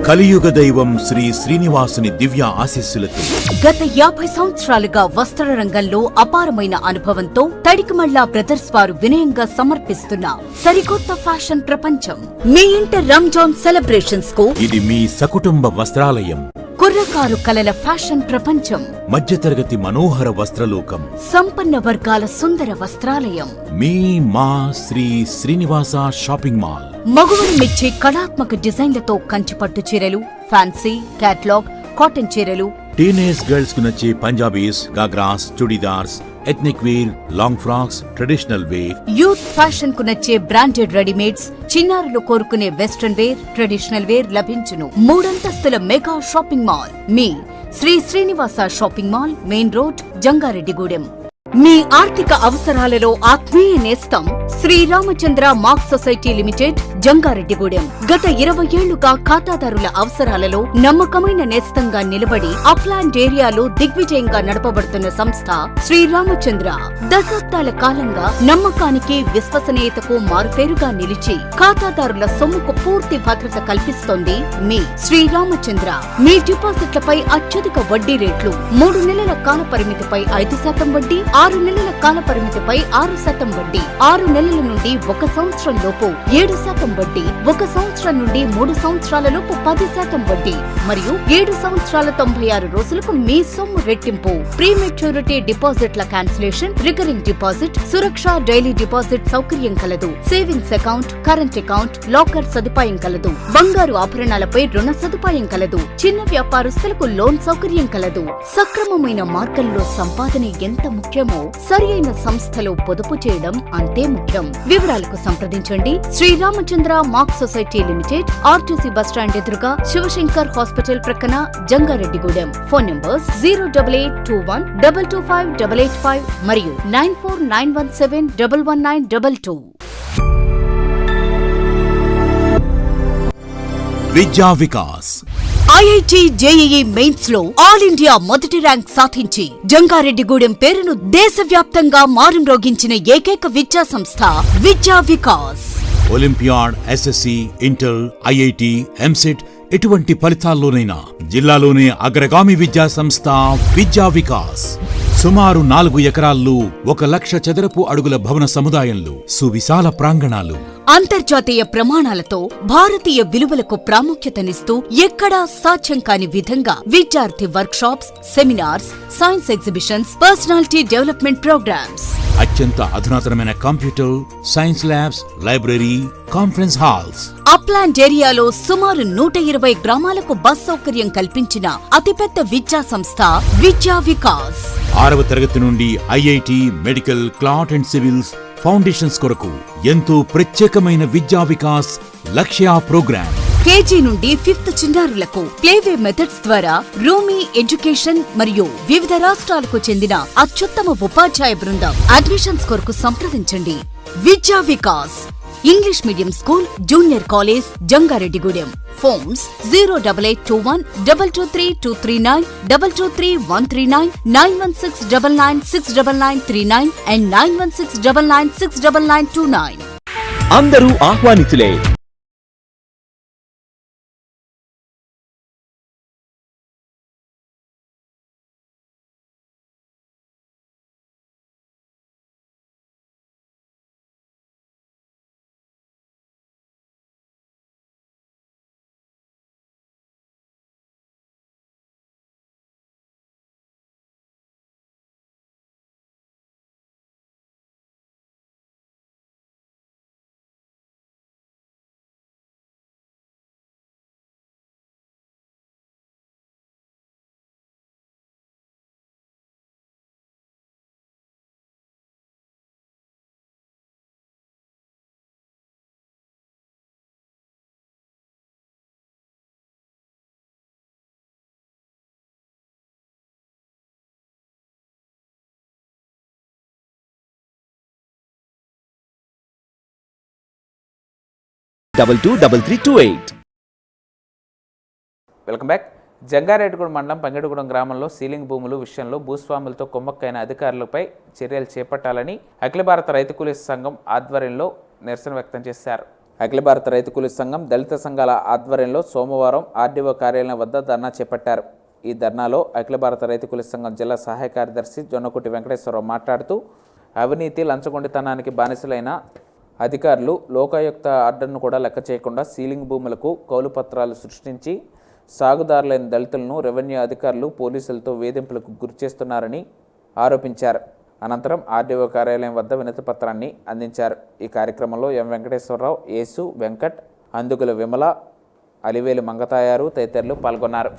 కలియుగ దైవం శ్రీ శ్రీనివాసుని దివ్య ఆశీస్సులతో గత 50 సంవత్సరాలుగా వస్త్ర రంగంలో అపారమైన అనుభవంతో తడికమళ్ళ బ్రదర్స్ వారు వినయంగా సమర్పిస్తున్న సరికొత్త ఫ్యాషన్ ప్రపంచం. మీ ఇంటర్ రంజాన్ సెలబ్రేషన్స్ కు ఇది మీ సకుటుంబ వస్త్రాలయం. కుర్రకారు కలల ఫ్యాషన్ ప్రపంచం, మధ్యతరగతి మనోహర వస్త్రలోకం, సంపన్న వర్గాల సుందర వస్త్రాలయం. మీ మా శ్రీ శ్రీనివాస షాపింగ్ మాల్. మగువలు మెచ్చే కళాత్మక డిజైన్లతో కంచిపట్టు చీరలు, ఫ్యాన్సీ, క్యాట్లాగ్, కాటన్ చీరలు, టీనేజ్ గర్ల్స్ కు నచ్చే Punjabis, ghagras, churidars, ethnic wear, long frocks, traditional wear, youth fashion కు నచ్చే బ్రాండెడ్ రెడీమేడ్స్, చిన్నారులు కోరుకునే వెస్ట్రన్ వేర్, ట్రెడిషనల్ వేర్ లభించును. 3 అంతస్తుల మెగా షాపింగ్ మాల్ మీ Sri Srinivasa shopping mall, main road, Jangareddygudem. మీ ఆర్థిక అవసరాలలో ఆత్మీయ నేస్తం Sriramachandra mark society limited, Jangareddygudem. గత 20 ఏళ్లుగా ఖాతాదారుల అవసరాలలో నమ్మకమైన నేస్తంగా నిలబడి అప్లాండ్ ఏరియాలో దిగ్విజయంగా నడపబడుతున్న సంస్థ శ్రీరామచంద్ర. దశాబ్దాల కాలంగా నమ్మకానికి, విశ్వసనీయతకు మారుపేరుగా నిలిచి ఖాతాదారుల సొమ్ముకు పూర్తి భద్రత కల్పిస్తోంది మీ శ్రీరామచంద్ర. మీ డిపాజిట్లపై అత్యధిక వడ్డీ రేట్లు, 3 నెలల కాల పరిమితిపై 5% వడ్డీ, 6 నెలల కాల పరిమితిపై 6% వడ్డీ, 6 నెలల నుండి 1 సంవత్సరం లోపు 7% వడ్డీ, 1 సంవత్సరం నుండి 3 సంవత్సరాల లోపు 10% వడ్డీ మరియు 7 సంవత్సరాల 96 రోజులకు మీ సొమ్ము రెట్టింపు. ప్రీ మెచ్యూరిటీ డిపాజిట్ల క్యాన్సిలేషన్, రికరింగ్ డిపాజిట్, సురక్ష డైలీ డిపాజిట్ సౌకర్యం కలదు. Savings account, current account, locker సదుపాయం కలదు. బంగారు ఆభరణాలపై రుణ సదుపాయం కలదు. చిన్న వ్యాపారస్తులకు లోన్ సౌకర్యం కలదు. సక్రమమైన మార్గంలో సంపాదన ఎంత ముఖ్యమో సరియైన సంస్థలో పొదుపు చేయడం అంతే ముఖ్యం. వివరాలకు సంప్రదించండి Sriramachandra mark society limited, RTC bus stand ఎదురుగా, శివశంకర్ హాస్పిటల్ ప్రక్కన, జంగారెడ్డిగూడెం. ఫోన్ నంబర్స్ 08821225885 మరియు 9491711922. విద్యా వికాస్. ఐఐటి జేఈఈ మెయిన్స్ లో ఆల్ ఇండియా మొదటి ర్యాంక్ సాధించి జంగారెడ్డిగూడెం పేరును దేశవ్యాప్తంగా మారుమ్రోగించిన ఏకైక విద్యా సంస్థ విద్యా Vikas. Olympiad, SSC, inter, IIT, EAMCET ఎటువంటి ఫలితాల్లోనైనా జిల్లాలోనే అగ్రగామి విద్యా సంస్థ విద్యా వికాస్. సుమారు 4 ఎకరాల్లో 1 లక్ష చదరపు అడుగుల భవన సముదాయంలో సువిశాల ప్రాంగణాలు, అంతర్జాతీయ ప్రమాణాలతో భారతీయ విలువలకు ప్రాముఖ్యతనిస్తూ ఎక్కడా సాధ్యం కాని విధంగా విద్యార్థి workshops, seminars, science exhibitions, personality development programs, అత్యంత అధునాతనమైన computer, science labs, library, conference halls, upland ఏరియాలో సుమారు 120 గ్రామాలకు బస్ సౌకర్యం కల్పించిన అతిపెద్ద విద్యా సంస్థ విద్యా వికాస్. 6వ తరగతి నుండి IIT, medical, clot and civils foundations కొరకు ఎంతో ప్రత్యేకమైన విద్యా వికాస్ లక్ష్య ప్రోగ్రామ్. కేజీ నుండి 5th చిన్నారులకు ప్లేవే మెథడ్స్ ద్వారా రూమీ ఎడ్యుకేషన్ మరియు వివిధ రాష్ట్రాలకు చెందిన అత్యుత్తమ ఉపాధ్యాయ బృందం. అడ్మిషన్స్ కొరకు సంప్రదించండి. Vidya Vikas English medium school, junior college, Jangareddygudem. Phones 08821 223 239 91699699939 and 9169969929. అందరూ ఆహ్వానితులే. double 23328. Welcome back. జంగారెడ్డిగూడెం మండలం పంగడిగూడెం గ్రామంలో సీలింగ్ భూములు విషయంలో భూస్వాములతో కుమ్మక్కైన అధికారులపై చర్యలు చేపట్టాలని అఖిల భారత రైతు కూలీ సంఘం ఆధ్వర్యంలో నిరసన వ్యక్తం చేశారు. అఖిల భారత రైతు కూలీ సంఘం, దళిత సంఘాల ఆధ్వర్యంలో సోమవారం ఆర్డీఓ కార్యాలయం వద్ద ధర్నా చేపట్టారు. ఈ ధర్నాలో అఖిల భారత రైతు కూలీ సంఘం జిల్లా సహాయ కార్యదర్శి జొన్నకుటి వెంకటేశ్వరరావు మాట్లాడుతూ అవినీతి, లంచగొండితనానికి బానిసలైన అధికారులు లోకాయుక్త ఆర్డర్ను కూడా లెక్క చేయకుండా సీలింగ్ భూములకు కౌలు పత్రాలు సృష్టించి సాగుదారులైన దళితులను రెవెన్యూ అధికారులు పోలీసులతో వేధింపులకు గురిచేస్తున్నారని ఆరోపించారు. అనంతరం ఆర్డీఓ కార్యాలయం వద్ద వినతి పత్రాన్ని అందించారు. ఈ కార్యక్రమంలో ఎం వెంకటేశ్వరరావు, యేసు, వెంకట్, అందుగుల విమల, అలివేలు మంగతాయారు తదితరులు పాల్గొన్నారు.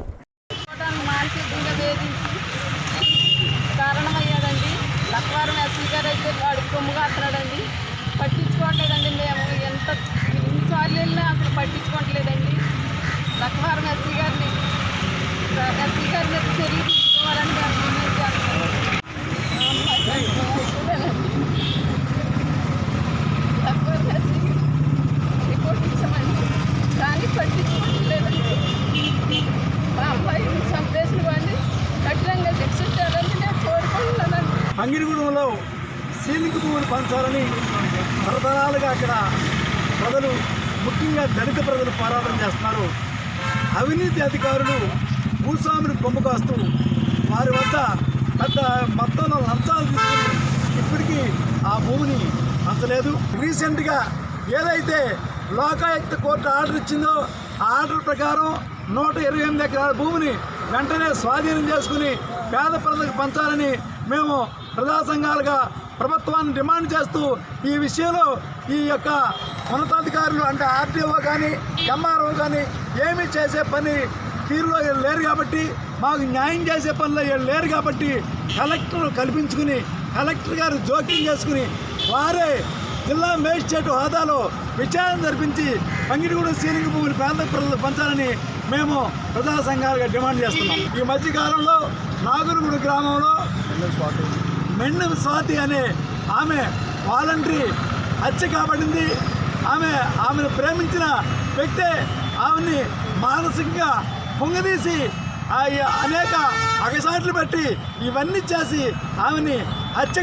పట్టించుకోవట్లేదండి. మేము ఎంత ఎన్నిసార్లు వెళ్ళినా అసలు పట్టించుకోవట్లేదండి. లక్వారం ఎస్సీ గారిని చర్య తీసుకోవాలని మేము డిమాండ్ చేస్తాము. లక్వారం ఎస్సీ రిపోర్ట్ ఇచ్చామండి, కానీ పట్టించుకోవట్లేదండి. మా అమ్మాయిని చంపేసిన వాడిని కఠినంగా శిక్షించాలని నేను కోరుకుంటున్నానండి. పంగిడిగూడెంలో సీలింగ్ భూములు పంచాలని తరతరాలుగా అక్కడ ప్రజలు, ముఖ్యంగా దళిత ప్రజలు పోరాటం చేస్తున్నారు. అవినీతి అధికారులు భూస్వామిని కొమ్ము కాస్తూ వారి వద్ద పెద్ద మొత్తంలో లంచాలు తీసుకుని ఇప్పటికీ ఆ భూమిని పంచలేదు. రీసెంట్గా ఏదైతే లోకాయుక్త కోర్టు ఆర్డర్ ఇచ్చిందో ఆ ఆర్డర్ ప్రకారం 128 ఎకరాల భూమిని వెంటనే స్వాధీనం చేసుకుని పేద ప్రజలకు పంచాలని మేము ప్రజా సంఘాలుగా ప్రభుత్వాన్ని డిమాండ్ చేస్తూ ఈ విషయంలో ఈ యొక్క ఉన్నతాధికారులు అంటే ఆర్టీఓ కానీ ఎంఆర్ఓ కానీ ఏమీ చేసే పని తీరులో లేరు కాబట్టి, మాకు న్యాయం చేసే పనిలో లేరు కాబట్టి కలెక్టర్ కల్పించుకుని కలెక్టర్ గారు జోక్యం చేసుకుని వారే జిల్లా మేజిస్ట్రేట్ హోదాలో విచారణ జరిపించి పంగిడిగూడెం సీలింగ్ భూములు పేద ప్రజలు పంచాలని మేము ప్రజా సంఘాలుగా డిమాండ్ చేస్తున్నాం. ఈ మధ్యకాలంలో నాగులగూడ గ్రామంలో మెండం స్వాతి అనే ఆమె వాలంటరీ హత్య కాబడింది. ఆమెను ప్రేమించిన వ్యక్తే ఆమెని మానసికంగా పొంగదీసి అనేక అగసాట్లు పెట్టి ఇవన్నీ చేసి ఆమెని హత్య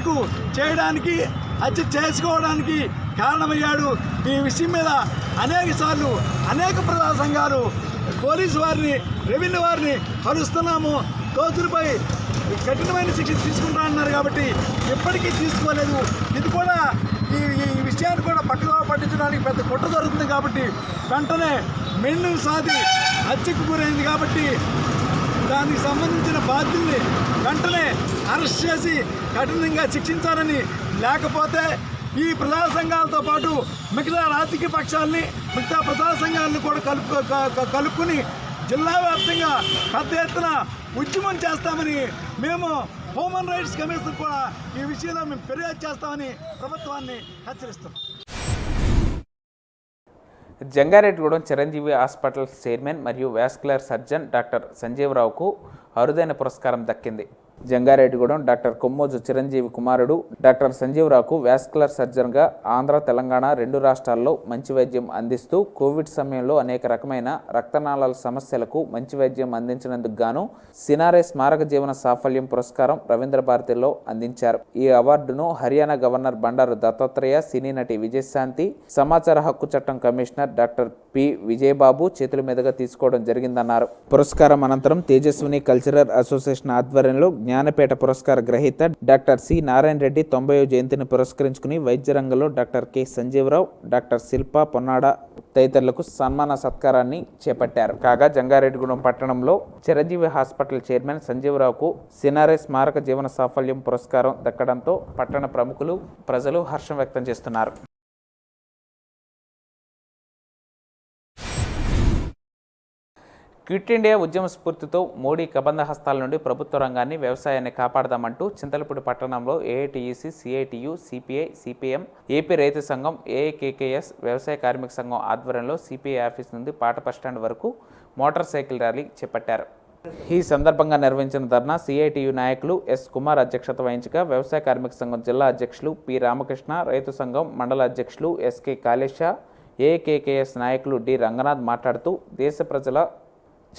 చేసుకోవడానికి కారణమయ్యాడు. ఈ విషయం మీద అనేక ప్రజా సంఘాలు పోలీసు వారిని, రెవెన్యూ వారిని కలుస్తున్నాము. దోషులపై కఠినమైన శిక్ష తీసుకుంటారన్నారు కాబట్టి ఎప్పటికీ తీసుకోలేదు. ఇది కూడా ఈ విషయాన్ని కూడా పట్టుదల పట్టించడానికి పెద్ద కుట్ర జరుగుతుంది కాబట్టి వెంటనే మెండు సాధి హత్యకు గురైంది కాబట్టి దానికి సంబంధించిన బాధ్యుల్ని వెంటనే అరెస్ట్ చేసి కఠినంగా శిక్షించాలని, లేకపోతే ఈ ప్రజా సంఘాలతో పాటు మిగతా రాజకీయ పక్షాలని మిగతా ప్రజా సంఘాలను కూడా కలుపుకొని జిల్లా వ్యాప్తంగా పెద్ద ఎత్తున ఉద్యమం చేస్తామని మేము హ్యూమన్ రైట్స్ కమిషన్ కూడా ఈ విషయంలో మేము ఫిర్యాదు చేస్తామని ప్రభుత్వాన్ని హెచ్చరిస్తున్నాం. జంగారెడ్డిగూడెం చిరంజీవి హాస్పిటల్ చైర్మన్ మరియు వాస్కులర్ సర్జన్ డాక్టర్ సంజీవరావుకు అరుదైన పురస్కారం దక్కింది. జంగారెడ్డిగూడెం డాక్టర్ కొమ్మోజు చిరంజీవి కుమారుడు డాక్టర్ సంజీవరావుకు వాస్కులర్ సర్జన్గా ఆంధ్ర, తెలంగాణ 2 రాష్ట్రాల్లో మంచి వైద్యం అందిస్తూ కోవిడ్ సమయంలో అనేక రకమైన రక్తనాళాల సమస్యలకు మంచి వైద్యం అందించినందుకు గాను సినారే స్మారక జీవన సాఫల్యం పురస్కారం రవీంద్ర భారతిలో అందించారు. ఈ అవార్డును హర్యానా గవర్నర్ బండారు దత్తాత్రేయ, సినీ నటి విజయశాంతి, సమాచార హక్కు చట్టం కమిషనర్ డాక్టర్ పి విజయబాబు చేతుల మీదుగా తీసుకోవడం జరిగిందన్నారు. పురస్కారం అనంతరం తేజస్విని కల్చరల్ అసోసియేషన్ ఆధ్వర్యంలో జ్ఞానపేట పురస్కార గ్రహీత డాక్టర్ సి నారాయణ రెడ్డి 90వ జయంతిని పురస్కరించుకుని వైద్య రంగంలో డాక్టర్ కె సంజీవరావు, డాక్టర్ శిల్ప పొన్నాడ తదితరులకు సన్మాన సత్కారాన్ని చేపట్టారు. కాగా జంగారెడ్డిగూడెం పట్టణంలో చిరంజీవి హాస్పిటల్ చైర్మన్ సంజీవరావుకు సినారే స్మారక జీవన సాఫల్యం పురస్కారం దక్కడంతో పట్టణ ప్రముఖులు, ప్రజలు హర్షం వ్యక్తం చేస్తున్నారు. క్విట్ ఇండియా ఉద్యమ స్ఫూర్తితో మోడీ కబంధ హస్తాల నుండి ప్రభుత్వ రంగాన్ని, వ్యవసాయాన్ని కాపాడదామంటూ చింతలపూడి పట్టణంలో AITUC, CITU, CPI, CPM, AP రైతు సంఘం, ఏఐకేకేఎస్, వ్యవసాయ కార్మిక సంఘం ఆధ్వర్యంలో సిపిఐ ఆఫీస్ నుండి పాత బస్టాండ్ వరకు మోటార్ సైకిల్ ర్యాలీ చేపట్టారు. ఈ సందర్భంగా నిర్వహించిన ధర్నా సిఐటియు నాయకులు ఎస్ కుమార్ అధ్యక్షత వహించగా వ్యవసాయ కార్మిక సంఘం జిల్లా అధ్యక్షులు పి రామకృష్ణ, రైతు సంఘం మండల అధ్యక్షులు ఎస్కే కాళేశ, ఏఐకేకేఎస్ నాయకులు డి రంగనాథ్ మాట్లాడుతూ దేశ ప్రజల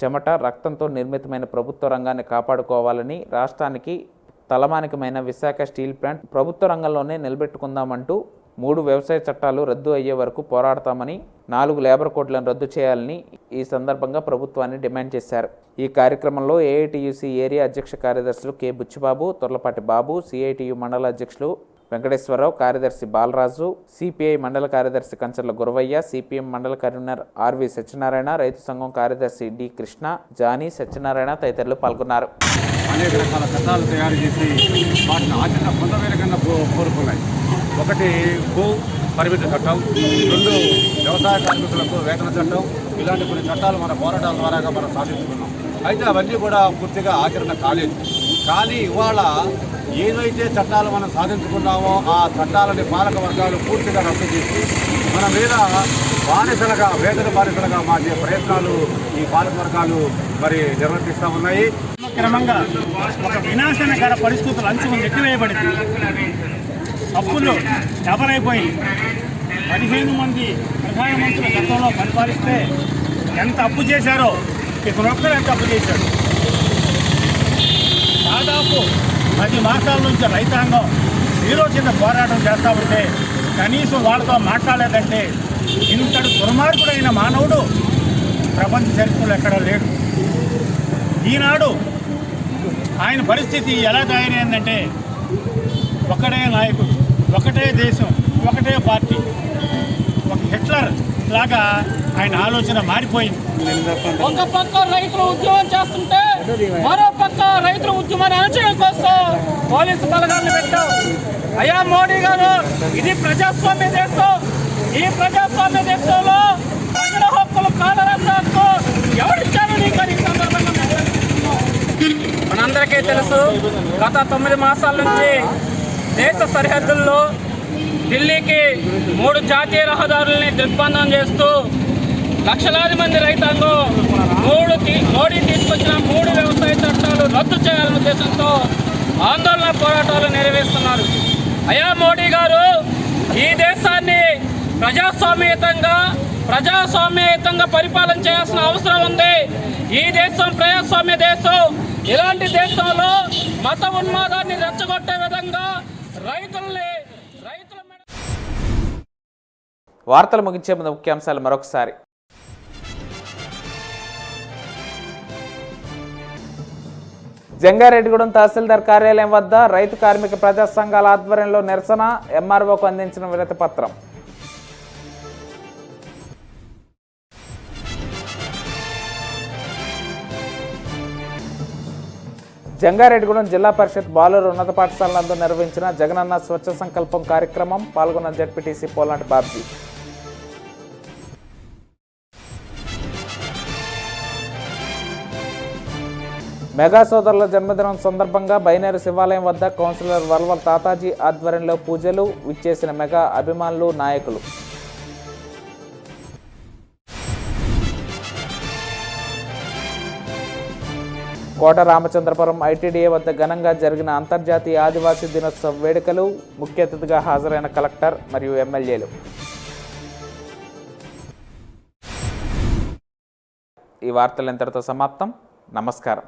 చెమట, రక్తంతో నిర్మితమైన ప్రభుత్వ రంగాన్ని కాపాడుకోవాలని, రాష్ట్రానికి తలమానికమైన విశాఖ స్టీల్ ప్లాంట్ ప్రభుత్వ రంగంలోనే నిలబెట్టుకుందామంటూ 3 వ్యవసాయ చట్టాలు రద్దు అయ్యే వరకు పోరాడతామని, 4 లేబర్ కోడ్లను రద్దు చేయాలని ఈ సందర్భంగా ప్రభుత్వాన్ని డిమాండ్ చేశారు. ఈ కార్యక్రమంలో ఏఐటీయూసీ ఏరియా అధ్యక్ష కార్యదర్శులు కె బుచ్చిబాబు, తొర్లపాటి బాబు, సిఐటియు మండల అధ్యక్షులు వెంకటేశ్వరరావు, కార్యదర్శి బాలరాజు, సిపిఐ మండల కార్యదర్శి కంచర్ల గురవయ్య, సిపిఎం మండల కన్వీనర్ ఆర్వి సత్యనారాయణ, రైతు సంఘం కార్యదర్శి డి కృష్ణ, జానీ, సత్యనారాయణ తదితరులు పాల్గొన్నారు. అనేక రకాల చట్టాలు తయారు చేసి వాటిని ఆచరణ పొందవేలకన్నా కోరుకున్నాయి. ఒకటి భూ పరిమిత చట్టం, 2 వ్యవసాయ కార్మికులకు వేతన చట్టం, ఇలాంటి కొన్ని చట్టాలు మన పోరాటాల ద్వారాగా మనం సాధించుకున్నాం. అయితే అవన్నీ కూడా పూర్తిగా ఆచరణ కాలేదు. కానీ ఇవాళ ఏదైతే చట్టాలు మనం సాధించుకున్నామో ఆ చట్టాలని పాలక వర్గాలు పూర్తిగా రద్దు చేసి మన మీద బానిసలుగా, వేతన బానిసలుగా మార్చే ప్రయత్నాలు ఈ పాలక వర్గాలు మరి నిర్వర్తిస్తూ ఉన్నాయి. క్రమంగా ఒక వినాశనకర పరిస్థితులు అంచుకు నెట్టివేయబడింది. అప్పులు ఎవరైపోయి 15 మంది ప్రధానమంత్రులు గతంలో పరిపాలిస్తే ఎంత అప్పు చేశారో ఇక్కడ ఒక్కరు ఎంత అప్పు చేశారు. దాదాపు 10 మాసాల నుంచి రైతాంగం జీరో కింద పోరాటం చేస్తూ ఉంటే కనీసం వాళ్ళతో మాట్లాడలేదంటే ఇంతటి దుర్మార్గుడైన మానవుడు ప్రపంచ చరిత్రలో ఎక్కడా లేడు. ఈనాడు ఆయన పరిస్థితి ఎలా తయారైందంటే ఒకటే నాయకుడు, ఒకటే దేశం, ఒకటే పార్టీ, ఒక హిట్లర్ లాగా ఆయన ఆలోచన మారిపోయింది. ఒక పక్క రైతులు ఉద్యమం చేస్తుంటే మరో పక్క రైతుల ఉద్యమాన్ని అణచడం కోసం పోలీసు బలగాలను పెట్టాం. అయ్యా మోడీ గారు, ఇది ప్రజాస్వామ్య దేశం. ఈ ప్రజాస్వామ్య దేశంలో ప్రజల హక్కులు కాలరాకు ఎవరిచ్చారు నీకు అని సందర్భంగా మనందరికీ తెలుసు. గత 9 మాసాల నుంచి దేశ సరిహద్దుల్లో ఢిల్లీకి 3 జాతీయ రహదారుల్ని దిగ్బంధం చేస్తూ లక్షలాది మంది రైతాంగం మోడీ తీసుకొచ్చిన 3 వ్యవసాయ చట్టాలు రద్దు చేయాలనే ఉద్దేశంతో ఆందోళన పోరాటాలు నిర్వహిస్తున్నారు. అయ్యా మోడీ గారు, ఈ దేశాన్ని ప్రజాస్వామ్యయుతంగా పరిపాలన చేయాల్సిన అవసరం ఉంది. ఈ దేశం ప్రజాస్వామ్య దేశం. ఇలాంటి దేశంలో మత ఉన్మాదాన్ని రెచ్చగొట్టే విధంగా వార్తలు ముగించే ముందు ముఖ్యాంశాలు మరొకసారి. జంగారెడ్డిగూడెం తహసీల్దార్ కార్యాలయం వద్ద రైతు కార్మిక ప్రజా సంఘాల ఆధ్వర్యంలో నిరసన, ఎంఆర్ఓకు అందించిన వినతి పత్రం. జంగారెడ్డిగూడెం జిల్లా పరిషత్ బాలుర ఉన్నత పాఠశాల నందు నిర్వహించిన జగనన్న స్వచ్ఛ సంకల్పం కార్యక్రమం పాల్గొన్న జడ్పీటీసీ పోలాంటి బాబ్జీ. మెగా సోదరుల జన్మదినం సందర్భంగా బైనేరు శివాలయం వద్ద కౌన్సిలర్ వల్వల్ తాతాజీ ఆధ్వర్యంలో పూజలు విచ్చేసిన మెగా అభిమానులు, నాయకులు. కోట రామచంద్రపురం ఐటీడీఏ వద్ద ఘనంగా జరిగిన అంతర్జాతీయ ఆదివాసీ దినోత్సవ వేడుకలు. ముఖ్య అతిథిగా హాజరైన కలెక్టర్ మరియు ఎమ్మెల్యేలు. ఈ వార్తలు ఇంతటితో సమాప్తం. నమస్కారం.